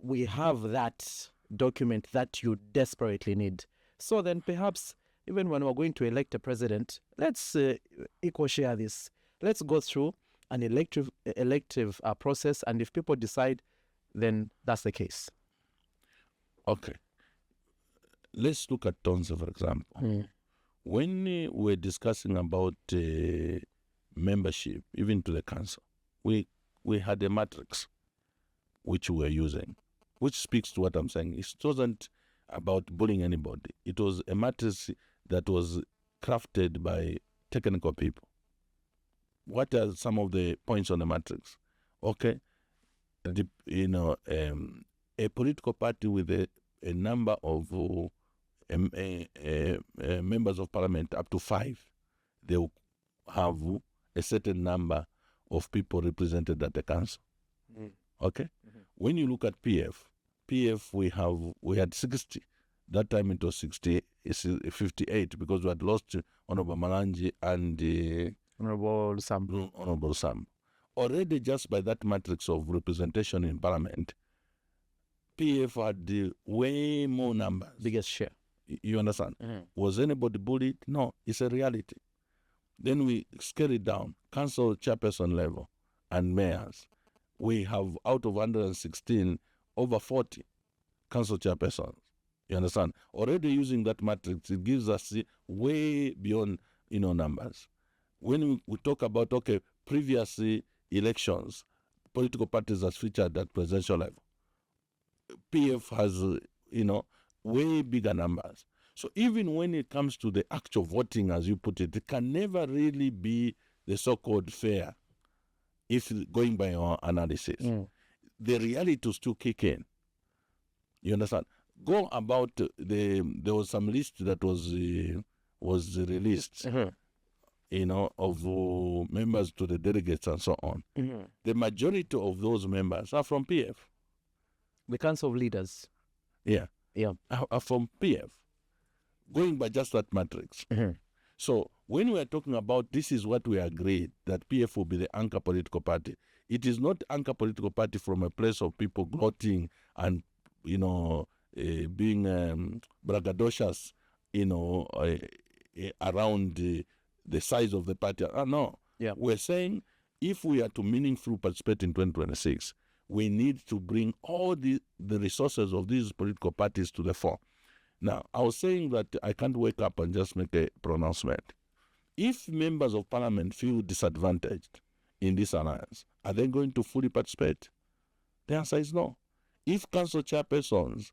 we have that document that you desperately need. So then perhaps even when we're going to elect a president, let's equal share this. Let's go through an elective process, and if people decide, then that's the case. Okay. Let's look at Tonse, for example. When we're discussing about membership, even to the council, we had a matrix which we were using, which speaks to what I'm saying. It wasn't about bullying anybody. It was a matrix that was crafted by technical people. What are some of the points on the matrix? Okay, a political party with a number of members of parliament up to 5, they will have a certain number of people represented at the council. Okay? when you look at PF we had 60. That time it was 60, it's 58 because we had lost Honorable Malanji and Honorable Sam. Already just by that matrix of representation in Parliament, PF had way more numbers. Biggest share. You understand? Was anybody bullied? No, it's a reality. Then we scale it down, council chairperson level and mayors. We have out of 116, over 40 council chairpersons. You understand? Already using that matrix, it gives us way beyond numbers. When we talk about previous elections, political parties as featured at presidential level, PF has way bigger numbers. So even when it comes to the actual voting, as you put it can never really be the so-called fair. If going by our analysis, the reality will still kick in. You understand? Go about there was some list that was released, of members to the delegates and so on. The majority of those members are from PF. The Council of Leaders. Yeah. Are from PF. Going by just that matrix. So when we are talking about this is what we agreed, that PF will be the anchor political party, it is not anchor political party from a place of people gloating and being braggadocious, around the size of the party. No. Yeah. We're saying if we are to meaningfully participate in 2026, we need to bring all the resources of these political parties to the fore. Now, I was saying that I can't wake up and just make a pronouncement. If members of parliament feel disadvantaged in this alliance, are they going to fully participate? The answer is no. If council chairpersons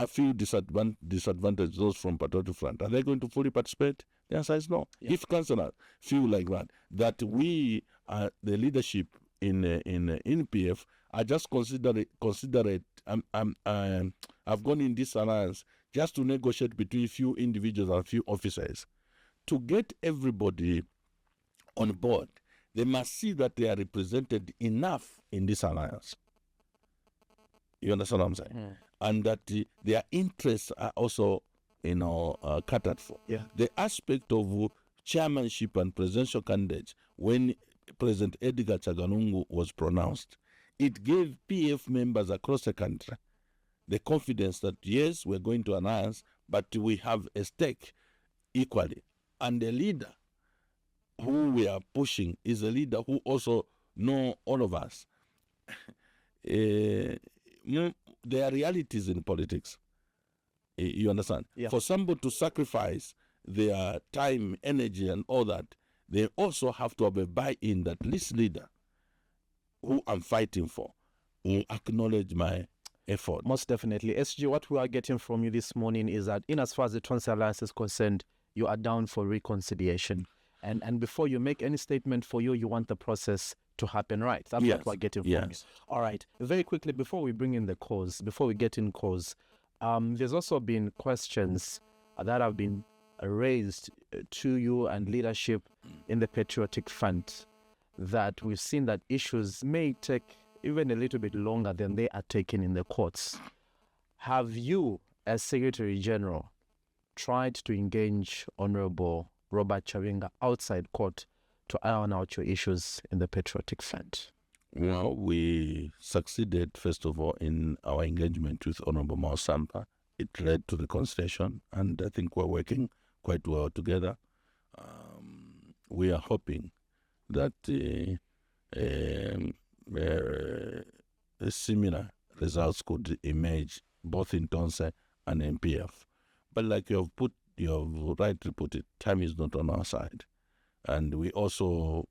feel disadvantaged, those from Patriotic Front, are they going to fully participate? The answer is no. Yeah. If councillors feel like that we, the leadership in PF, are just considerate. I've gone in this alliance just to negotiate between few individuals and few officers. To get everybody on board, they must see that they are represented enough in this alliance. You understand what I'm saying? And that their interests are also, catered for. Yeah. The aspect of chairmanship and presidential candidates, when President Edgar Chaganungu was pronounced, it gave PF members across the country the confidence that, yes, we're going to alliance, but we have a stake equally. And the leader who we are pushing is a leader who also know all of us. There are realities in politics. You understand? Yeah. For somebody to sacrifice their time, energy, and all that, they also have to have a buy-in that this leader who I'm fighting for will acknowledge my effort. Most definitely. SG, what we are getting from you this morning is that in as far as the Tonse Alliance is concerned, you are down for reconciliation. And before you make any statement for you want the process to happen right. That's what we're getting from you. All right. Very quickly, before we bring in the cause, before we get in cause, there's also been questions that have been raised to you and leadership in the Patriotic Front, that we've seen that issues may take even a little bit longer than they are taken in the courts. Have you, as Secretary General, tried to engage Honorable Robert Chavinga outside court to iron out your issues in the Patriotic Front? Well, we succeeded, first of all, in our engagement with Honorable Mao Sampa. It led to the concession, and I think we're working quite well together. We are hoping that similar results could emerge both in Tonse and in PF. But like you have rightly put it, time is not on our side. And we also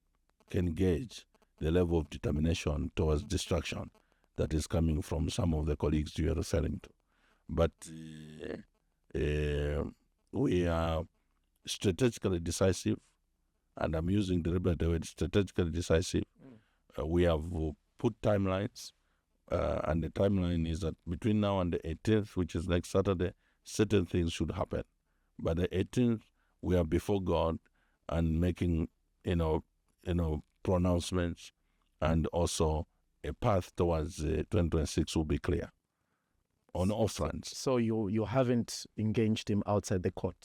can gauge the level of determination towards destruction that is coming from some of the colleagues you are referring to. But we are strategically decisive, and I'm using the word strategically decisive. We have put timelines, and the timeline is that between now and the 18th, which is next Saturday, certain things should happen. By the 18th, we are before God and making, pronouncements and also a path towards 2026 will be clear on all fronts. So you haven't engaged him outside the court?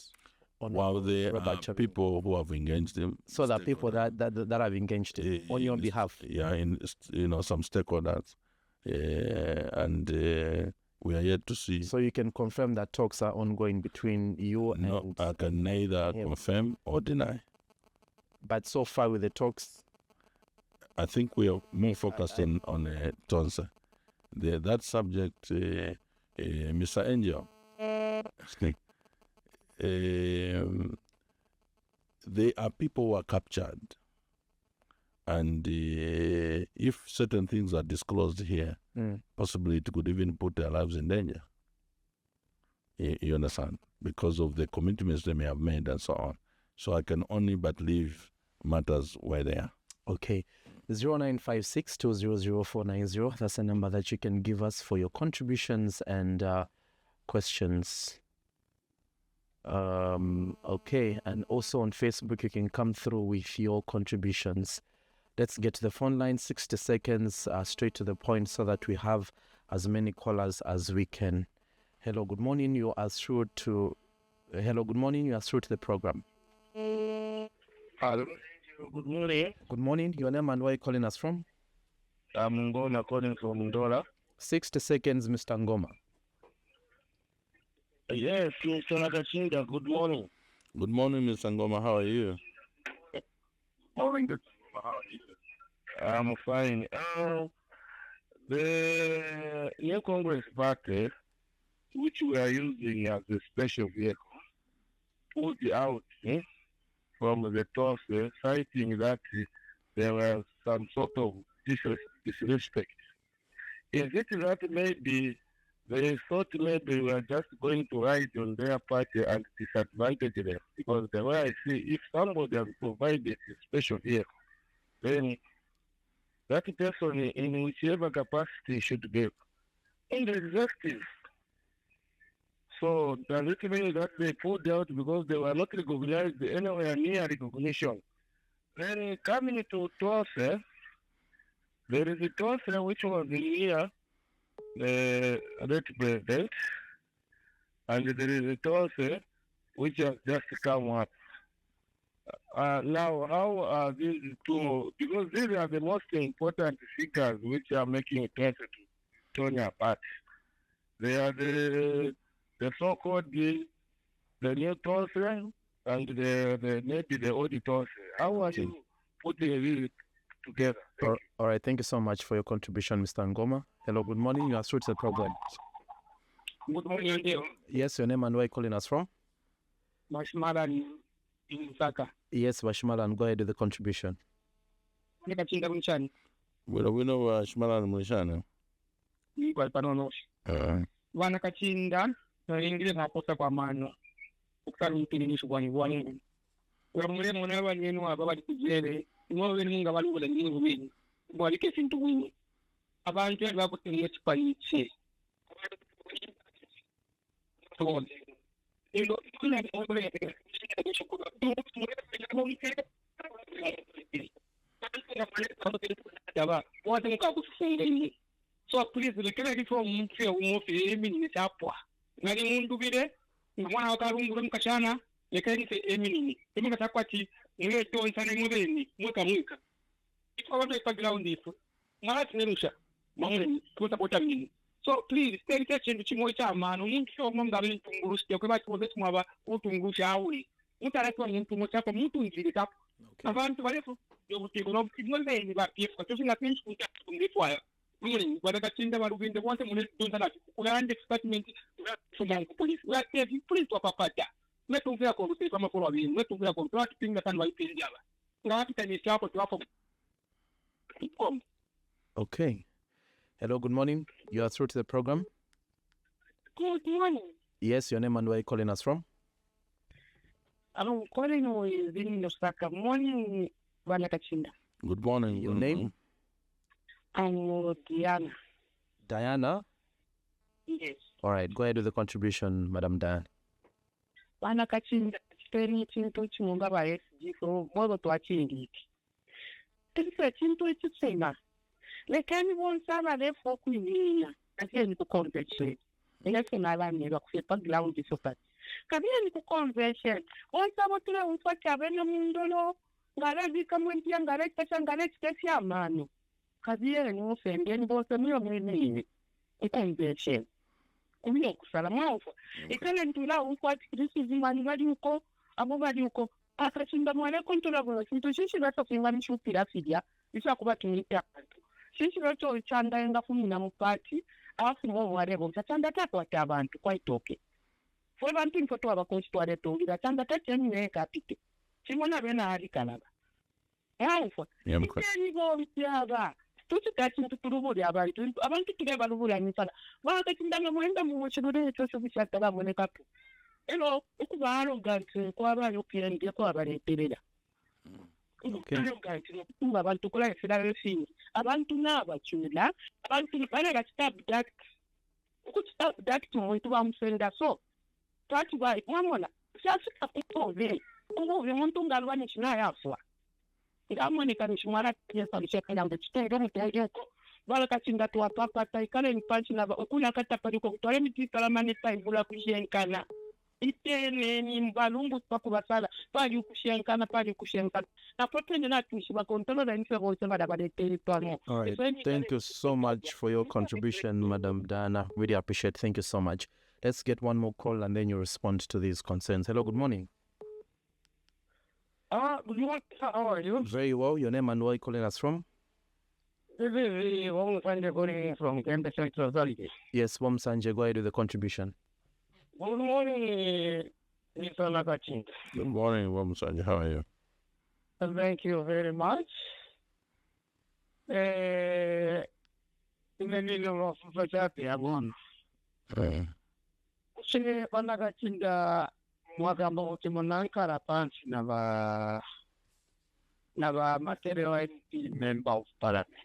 While there are people who have engaged him. So there are people that have engaged him on your behalf? Yeah, some stakeholders. And we are yet to see. So you can confirm that talks are ongoing between you and... No, I can neither confirm or deny. But so far with the talks... I think we are more focused on Tonse. That subject, Mr. Angel, there are people who are captured. And if certain things are disclosed here, possibly it could even put their lives in danger. You understand? Because of the commitments they may have made and so on. So I can only but leave matters where they are. Okay. 0956-200-490. That's a number that you can give us for your contributions and questions. Okay. And also on Facebook, you can come through with your contributions. Let's get to the phone line, 60 seconds, straight to the point so that we have as many callers as we can. Hello, good morning. You are through to the program. Hello. Good morning. Good morning. Your name and where are you calling us from? I'm Ngoma calling from Ndola. 60 seconds, Mr. Ngoma. Yes, Mr. Nakachinda, good morning. Good morning, Mr. Ngoma. How are you? Morning. I'm fine. The new Congress party, which we are using as a special vehicle, pulled out from the Tonse, citing that there was some sort of disrespect. Is it that maybe they thought maybe we are just going to ride on their party and disadvantage them? Because the way I see, if somebody has provided a special vehicle, then that person in whichever capacity should be in the executive. So does it mean that they pulled out because they were not recognized anywhere near recognition? Then coming to Tonse, there is a Tonse which was near the late president, and there is a Tonse which has just come up. Now, how are these two? Because these are the most important figures which are making Tonse to turn apart. They are the so-called the new Tonse and maybe the old Tonse. How are you putting these together? All right. Thank you so much for your contribution, Mr. Ngoma. Hello, good morning. You are through to the program. Good morning, dear. Yes, your name and where are you calling us from? Mashmalan in Lusaka. Yes, Vashmalan, go ahead with the contribution. Nakachinda Mchani. We know Shmalan Mulishana. Kwa panono. Wanakachinda na ingine nakosa kwa mano. Ukari mpilinisho kwa nini. Kwa mule mwana wa nenu wa baba dikujele. Mwawe ninga walu wala nini wini. Mwalike sintu wini. Abantu ya wako tenye chipayiche. Ilo kuna mwale so please lekera kifo mfe umufi emini chapwa ngari mundu bire mwana wakarungura mukashana lekera kife emini emini takwati ngire to insane mubeni mweka ifo wabwe background ifo mwana tinerusha mamwe tuta mini. So please pay attention to chimo cha mano muntu omwe ngabili tungurusha kwa bati wote mwaba utungurusha awe mutaratwa muntu mochapa muntu ngiri tapo abantu balefu yo kutiko no kimwe ni ba piefa to singa pinch kunta ngifwa ngiri Nakachinda barubinde bonse mune tunza na kulande department ya police wa TV police wa papata metumvira ko rusi kama kwa bini metumvira ko twati pinga kana waipinja ba ngati tani chapo twapo. Okay. Hello, good morning. You are through to the program. Good morning. Yes, your name and where are you calling us from? I'm calling you in Lusaka. Morning, Nakachinda. Good morning. Your name? I'm Diana. Diana? Yes. All right, go ahead with the contribution, Madam Diana. Nakachinda, spending chinto chimunga ba SG for modo to achingiti. Tisa chinto ichitsena. lekani bonsa balefu okwinina akeni ku convention elefuna abami bakufe pa ground sofa kabiyeni ku convention bonsa botule umfata bene mundolo ngalabika mwempya ngalekesa ngalekesa amano kabiyeni ufembeni bose muyo mwenini convention kubiyo kusala mwafa ikale ntula umfati krisi mani bali uko abo bali uko akashinda mwana kontola bolo kintu sisi bato kinga mishupira fidia isa kuba tumita abantu sisi bato chanda enga fumina mupati afu mo warebo chanda tatu abantu kwaitoke fwe bantu nfoto abakonstware tongira chanda tatu ne kapite simona bena ali kanaba yaufo ni bo byaba tutikati tutulubuli abantu tule balubula nisala bakatindanga mwenda mu chibure cyo bisata baboneka tu elo ukubalo gantu kwabayo kiyende kwabaleterera kuba abantu kola efira efini abantu n'abachula abantu bana gastab that muntu bamufenda so twati bai mwamona cyasika kutobe ubu muntu ngalwa ni yafa ngamone kandi shimara yesa bisheka yango kitero mutege balakachinda tu papa taikale ni panchi na ukuna kata pariko kutwale mitikala maneta ibula kushenkana itele ni mbalungu pakubasala pali kushenkana na potende na tushiba kontolo na nse go sema da territoire. All right, thank you so much for your contribution, Madam Diana. Really appreciate. Thank you so much. Let's get one more call and then you respond to these concerns. Hello, good morning. Good morning. How are you? Very well. Your name and where you calling us from? This is Wamsanje calling from Campus Central Authority. Yes, Wamsanje, go ahead with the contribution. Good morning, Mr. Nakachinda. Good morning, Wamsanje. How are you? Thank you very much. In the middle of Fajati, I'm on. Sige Nakachinda mwaka ambao timonanka pansi na ba materiality member of parliament.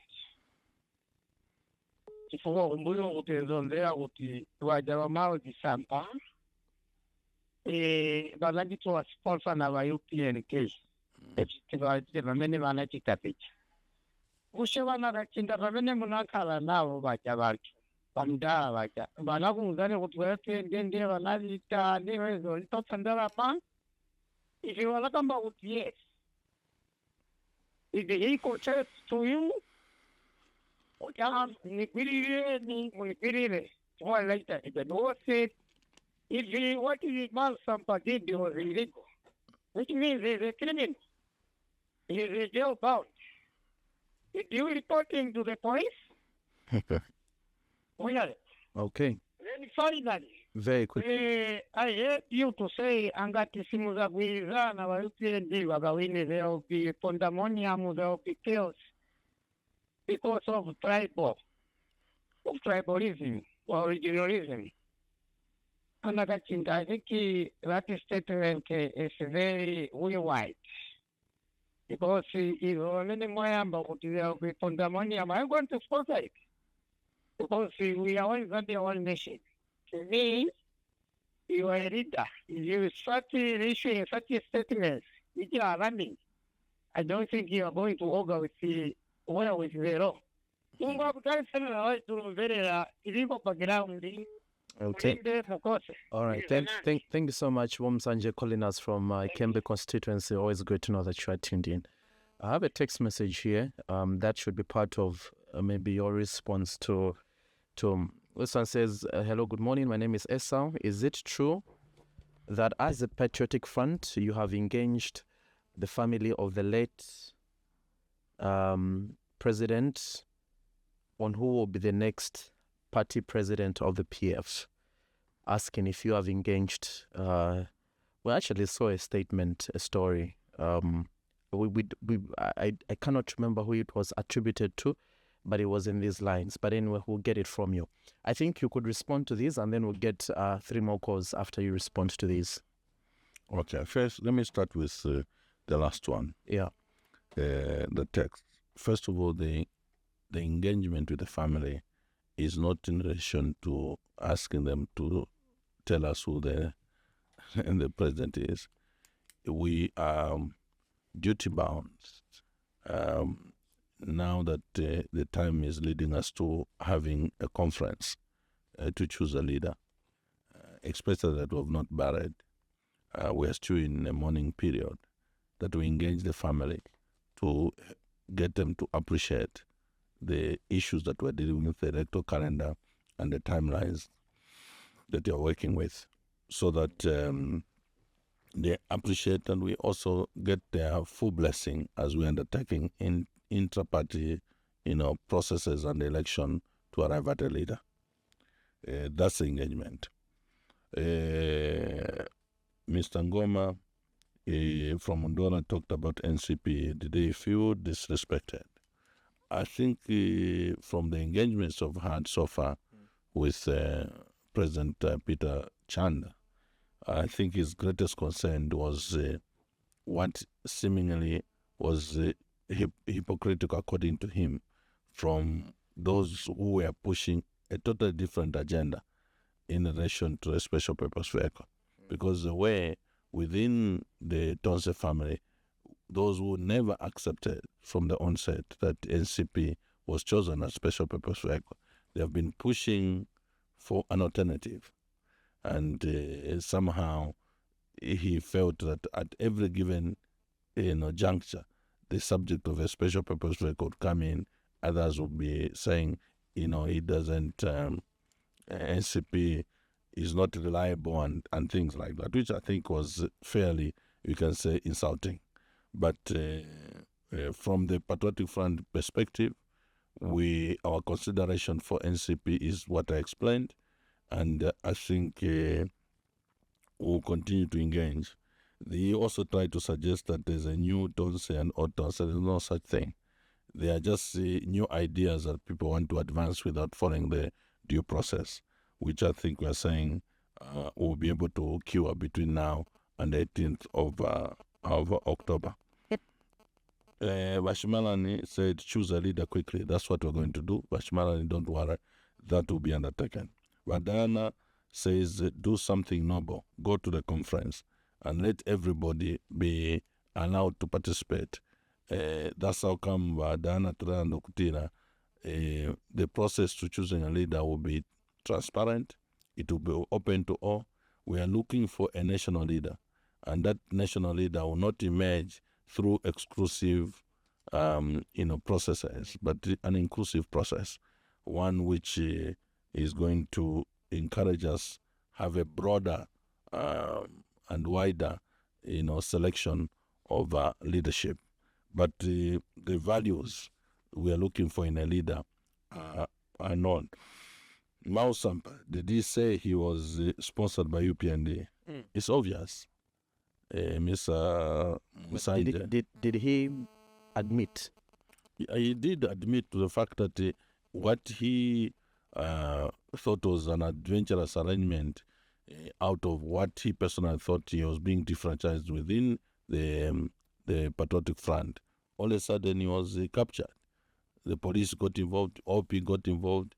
Kifungo umbuyo utezondea uti wajaba mao disampa. Balagi to sponsor na ba UPN case. Tiba mene bana chitapicha. Ushewa Nakachinda babene munakala nao bachabantu. Panda bacha. Bana kungane kutwete ndende banalita niwezo litotandara pan. If you wanna come out yes. If the equal church to you, ni why later if the Lord said if you what is man somebody do illegal. Which means the criminal. He is jail bound. If you reporting to the police, Okay. then finally, Very quick. I heard you to say angati simu za kuiza na UPND wakawini there will be pandemonium, there will be chaos because of tribalism or regionalism. Nakachinda, I think that statement is very wide. Because if only Moyamba would there will be pandemonium, I'm going to support it. Because we are all got the whole nation. To me, you are a leader. You start issuing such statements which are running. I don't think you are going to over with the law. Okay. All right. Thank you so much, Wamsanje, calling us from Kembe constituency. Always great to know that you are tuned in. I have a text message here that should be part of maybe your response to this one says, hello, good morning. My name is Esau. Is it true that as a patriotic front, you have engaged the family of the late president on who will be the next party president of the PF? Asking if you have engaged, we actually saw a statement, a story. I cannot remember who it was attributed to, but it was in these lines. But anyway, we'll get it from you. I think you could respond to these, and then we'll get 3 more calls after you respond to these. Okay, first, let me start with the last one. Yeah. The text. First of all, the engagement with the family is not in relation to asking them to tell us who the president is. We are duty bound now that the time is leading us to having a conference to choose a leader, especially that we have not buried, we are still in a mourning period, that we engage the family to get them to appreciate the issues that we're dealing with, the electoral calendar and the timelines that you're working with, so that they appreciate, and we also get their full blessing as we're undertaking in intra-party, processes and election to arrive at a leader. That's the engagement. Mr. Ngoma from Mondora talked about NCP. Did they feel disrespected? I think from the engagements I've had so far with President Peter Chanda, I think his greatest concern was what seemingly was hypocritical, according to him, from those who were pushing a totally different agenda in relation to a special purpose vehicle. Because the way within the Tonse family, those who never accepted from the onset that NCP was chosen as special purpose vehicle, they have been pushing for an alternative. And somehow he felt that at every given juncture, the subject of a special purpose vehicle would come in. Others would be saying, he doesn't, NCP is not reliable and things like that, which I think was fairly, you can say, insulting. But from the Patriotic Front perspective, our consideration for NCP is what I explained, and I think we'll continue to engage. They also try to suggest that there's a new Tonse and old Tonse. There's no such thing. They are just new ideas that people want to advance without following the due process, which I think we're saying we'll be able to cure between now and the 18th of October. Vashimalani said, choose a leader quickly. That's what we're going to do. Vashimalani, don't worry. That will be undertaken. Vadana says, do something noble. Go to the conference and let everybody be allowed to participate. That's how come Vadana and Okutira, the process to choosing a leader will be transparent. It will be open to all. We are looking for a national leader, and that national leader will not emerge through exclusive processes, but an inclusive process, one which is going to encourage us have a broader and wider selection of leadership. But the values we are looking for in a leader are known. Mao Sampa, did he say he was sponsored by UPND? It's obvious. Mr. Did he admit? He did admit to the fact that what he thought was an adventurous arrangement out of what he personally thought he was being defranchised within the Patriotic Front. All of a sudden he was captured. The police got involved, OP got involved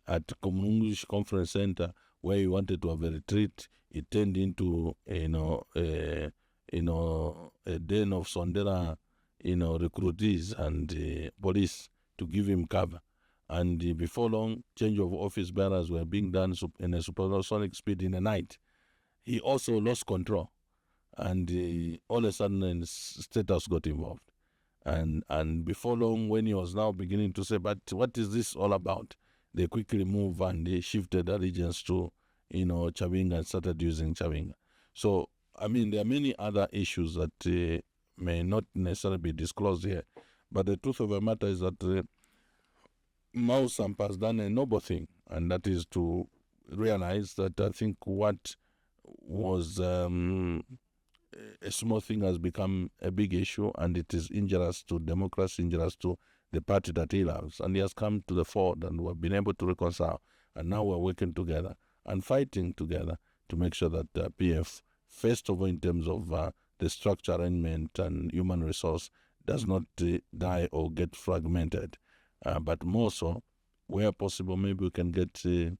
at Komunungush Conference Center, where he wanted to have a retreat. It turned into a den of Sondera recruitees and police to give him cover. And before long, change of office bearers were being done in a supersonic speed in the night. He also lost control, and all of a sudden State House got involved. And before long, when he was now beginning to say, but what is this all about? They quickly moved and they shifted allegiance to Chavinga and started using Chavinga. So, I mean, there are many other issues that may not necessarily be disclosed here. But the truth of the matter is that Mao Sampa has done a noble thing, and that is to realize that I think what was a small thing has become a big issue, and it is injurious to democracy, injurious to the party that he loves. And he has come to the fore, and we've been able to reconcile. And now we're working together and fighting together to make sure that PF, first of all, in terms of the structure, arrangement, and human resource, does not die or get fragmented. But more so, where possible, maybe we can get the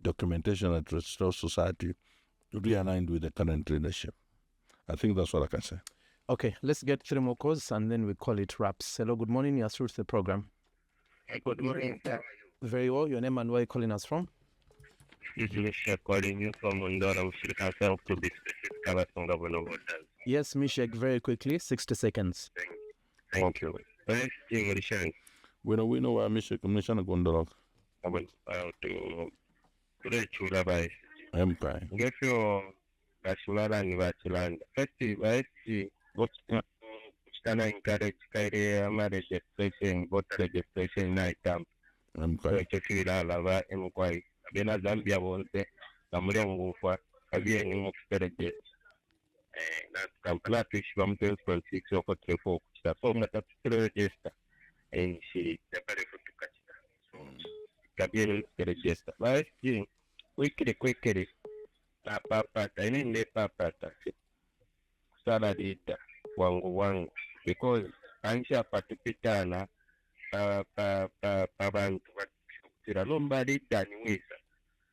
documentation at Restore Society realigned with the current leadership. I think that's what I can say. Okay, let's get 3 more calls and then we call it wraps. Hello, good morning. You're through to the program. Good morning, sir. Very well. Your name and where are you calling us from? This is Mr. calling you from Undora. We should myself to be specific about some of the Yes, Mishek, very quickly, 60 seconds. Thank you. First thing, Rishan, We know where Mr. Commissioner Gondorok. I went to the Chula by Okay. get your Bachelor and Bachelor. First, what's Stana encourage Kyrie marriage expression, what registration night camp. Okay. Chekira lava emkwai. Bena Zambia wonte. Kamulongo kwa. Kabia ni moksterege. Na kampala tushwa 12.6 oko 34 kuchita. So mnatapitele register. She separe futukachita. So kabia ni register. Basi quickly. Papata. Inende papata. Kusala dita. Wangu. Because ansha patupitana. Abantu bakira lombali daniwisa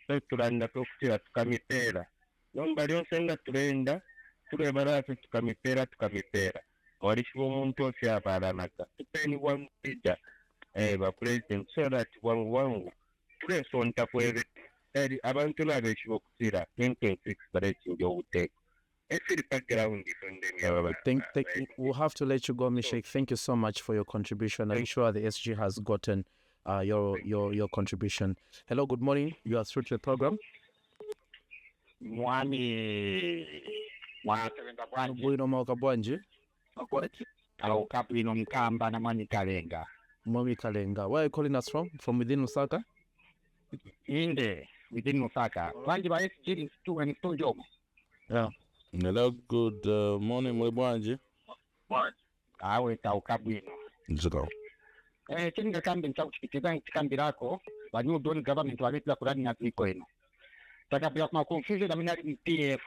so tulanda tukira tukamipera lombali onsenga tulenda tulebarafe tukamipera walishiwa omuntu ofi abalanaka tupeni wamupija ba president so that wangu tulesonta kwebe eri abantu labeshiwa okutira 10.6 balekinja obuteka We'll have to let you go, Mishek. Thank you so much for your contribution. I'm sure the SG has gotten your contribution. Hello, good morning. You are through to the program. Mwami mwasebenza bwanji Bwino Mwakabwanji. au kapino mkamba na mwani kalenga Mwami Kalenga. Where are you calling us from? From within Lusaka? inde within Lusaka bwanji ba SG student studio. Yeah. Hello, good morning, Mwebwanji. Awe taukabwino Let's go. chinga kambi nchakuchikitika chikambi lako ba new don government waletla kulani na ziko eno takapia kuma confusion na minali PF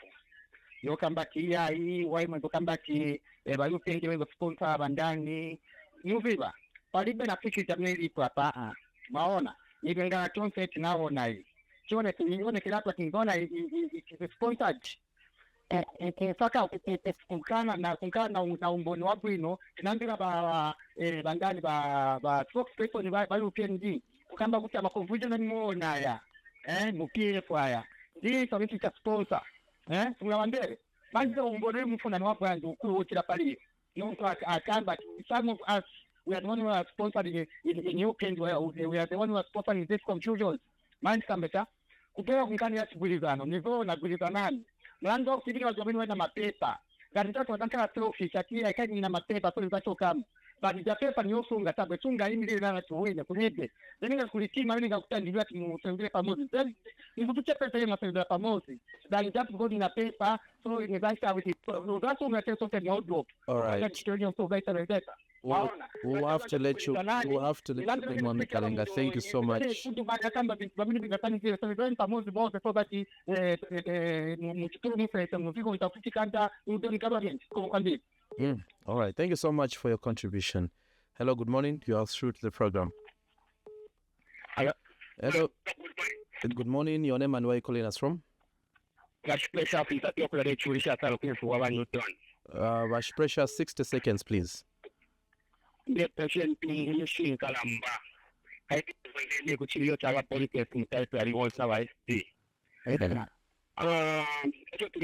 yo kambaki ya hii wai mwe kambaki ba yo penge we sponsor bandani yuviba palibe na fichi jameli kwa paa maona ibenga Tonse tunaona hii nione kilapo kingona sponsored saka kunkana na umboni wa bwino tinambira bandani ba spokesperson ba UPND kukamba kuti amakonfusion animona ya mupire kwaya ndi sabiti cha sponsor tunawambere banje umboni mfuna wa brand ukuru ukira pali no akamba some of us we are the one who are sponsoring in UPND we are the one who are sponsoring this confusion man kambeta kupewa kunkani ya sibulizano nivo na bulizanani mlango kibiri wajomeni wena mapepa gari tatu wadanka trophy shakia ikani na mapepa so nzacho kama bali ya pepa ni osunga tabwe tunga hili na tuwene kunebe nini kulitima nini ngakutandilwa timusengele pamoja ni kutuche pesa hiyo nasengele pamoja bali japo godi na pepa so ni zaisha with it so unataka sote ni outdoor. All right. We'll have to let you Mwami Kalenga. Thank you so much. All right. Thank you so much for your contribution. Hello, good morning. You are through to the program. Hello. Good morning. Your name and where are you calling us from? Rush pressure, 60 seconds, please. The patient being Kalamba. I think we should have a political secretary also. I see. To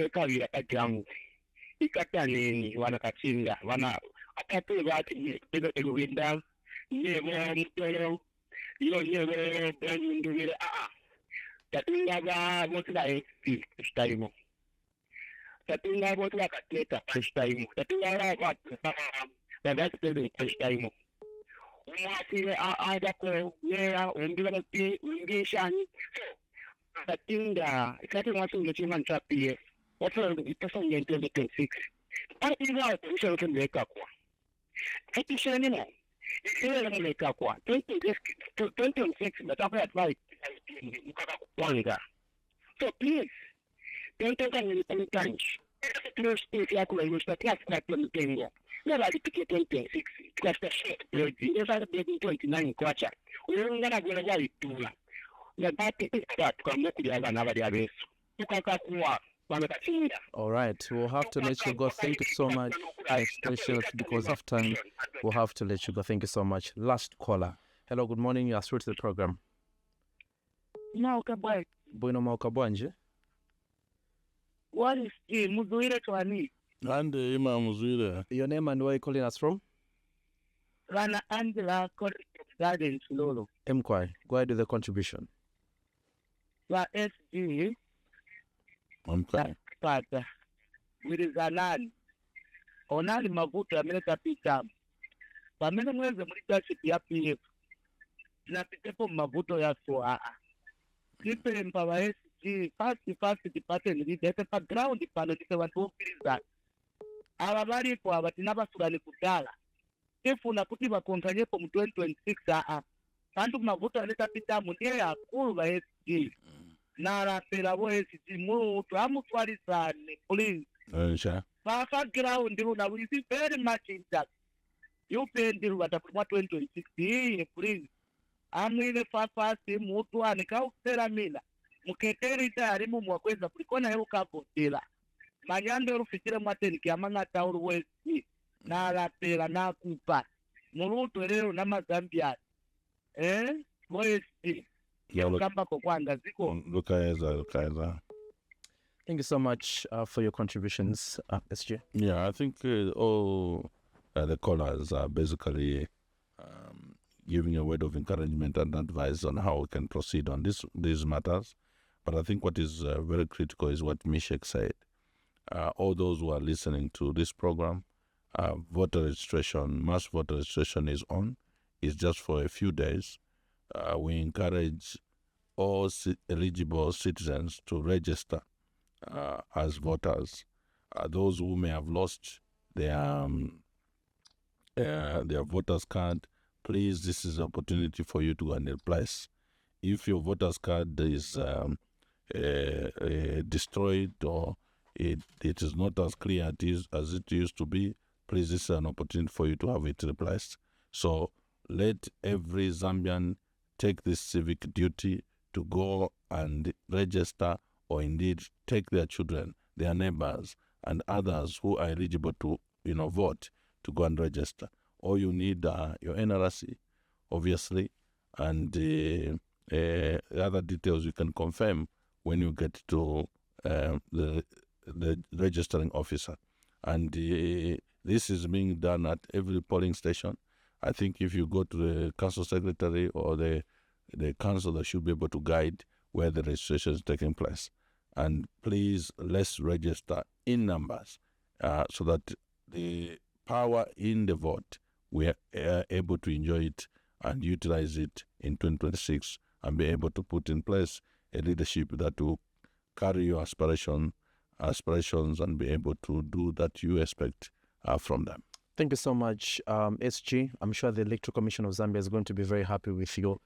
carry a young Nakachinda, one out. I can't tell you what you win down. You never done to it. That never was like this time. That never was like a letter this time. That never got that's the first time. I got yeah, and developing engagement. I think that I want to let you man trap here. What's the person in 2026? I think that we shall make up one. I think so anymore. It's really make up one. 2026, but I've had right. So please, don't take any times. First, if you are going to attack that one thing. Never to get 26, because the shit, there's other 29 quarter. We're going to go away to the back that come up with another race. You can cut what? Nakachinda. All right, we'll have to let you go. Thank you so much, especially because of time. We'll have to let you go. Thank you so much. Last caller. Hello, good morning. You are through to the program. Nauka bwana. Bueno Mauka Bwanje. What is muzuire twani? And Ima Muzwile. Your name and where are you calling us from? Rana Angela Garden Lolo. Mkwai, go ahead with the contribution. Wa SG Okay. pata. Wirizanani. Onali mavuto yameleta pita. Pamene mweze mlichashi pia PF. Napitepo mavuto ya soa. Kipe mpawa SG fast tipate nilidete pa ground pano kite watu opiriza. Aba balipo abatina basulani kudala. Kifuna kuti bakonkanyepo mu 2026 Kantu mavuto aleta pita mundiye yakulu ba SG. Narapela bo SG mutu amutwalisane please. Sure. Papa ground runa we see very much in that. You pay the water for 2026 please. Amwile fast mutu anika usera mina. Muketeri tayari mu mwakweza kulikona hebu kapotela. Manyande urufikire mwateni kiamanga tauru wesi. Narapela nakupa. Mulutu lero na Mazambia. Wesi. Kamba kokwanga ziko. Lukaiza. Thank you so much for your contributions, SG. Yeah, I think all the callers are basically giving a word of encouragement and advice on how we can proceed on these matters. But I think what is very critical is what Mishek said. All those who are listening to this program, voter registration, mass voter registration is on. It's just for a few days. We encourage all eligible citizens to register as voters. Those who may have lost their voter's card, please, this is an opportunity for you to go and replace. If your voter's card is destroyed or it is not as clear as it used to be, please, this is an opportunity for you to have it replaced. So let every Zambian take this civic duty to go and register, or indeed take their children, their neighbors, and others who are eligible to vote to go and register. All you need your NRC, obviously, and the other details you can confirm when you get to the registering officer. And this is being done at every polling station. I think if you go to the council secretary or the council, they should be able to guide where the registration is taking place. And please, let's register in numbers so that the power in the vote, we are able to enjoy it and utilize it in 2026 and be able to put in place a leadership that will carry your aspirations and be able to do that you expect from them. Thank you so much, SG. I'm sure the Electoral Commission of Zambia is going to be very happy with you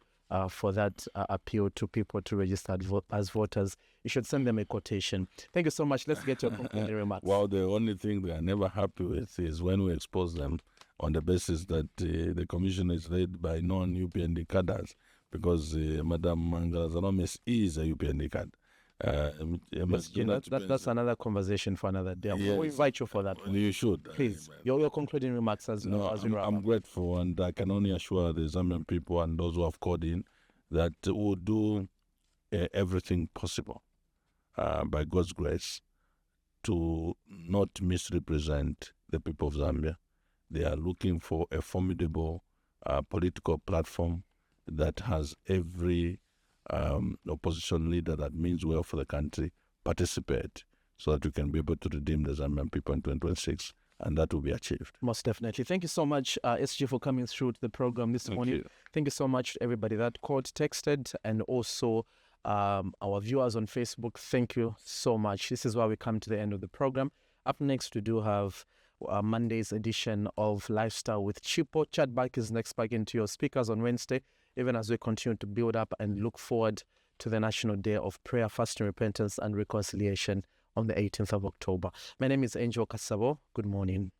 for that appeal to people to register as voters. You should send them a quotation. Thank you so much. Let's get your concluding remarks. Well, the only thing they are never happy with is when we expose them on the basis that the commission is led by non-UPND cadres, because Madam Mangala Zanomis is a UPND card. That's another conversation for another day. Yes. We invite you for that. You should. Please, your concluding remarks as we wrap I'm up. grateful, and I can only assure the Zambian people and those who have called in that we'll do everything possible by God's grace to not misrepresent the people of Zambia. They are looking for a formidable political platform that has every opposition leader that means well for the country participate, so that we can be able to redeem the Zambian people in 2026, and that will be achieved. Most definitely. Thank you so much, SG, for coming through to the program this morning. Thank you so much to everybody that called, texted, and also our viewers on Facebook. Thank you so much. This is where we come to the end of the program. Up next, we do have Monday's edition of Lifestyle with Chipo. Chatback is next back into your speakers on Wednesday, even as we continue to build up and look forward to the National Day of Prayer, Fasting, Repentance, and Reconciliation on the 18th of October. My name is Angel Kasabo. Good morning.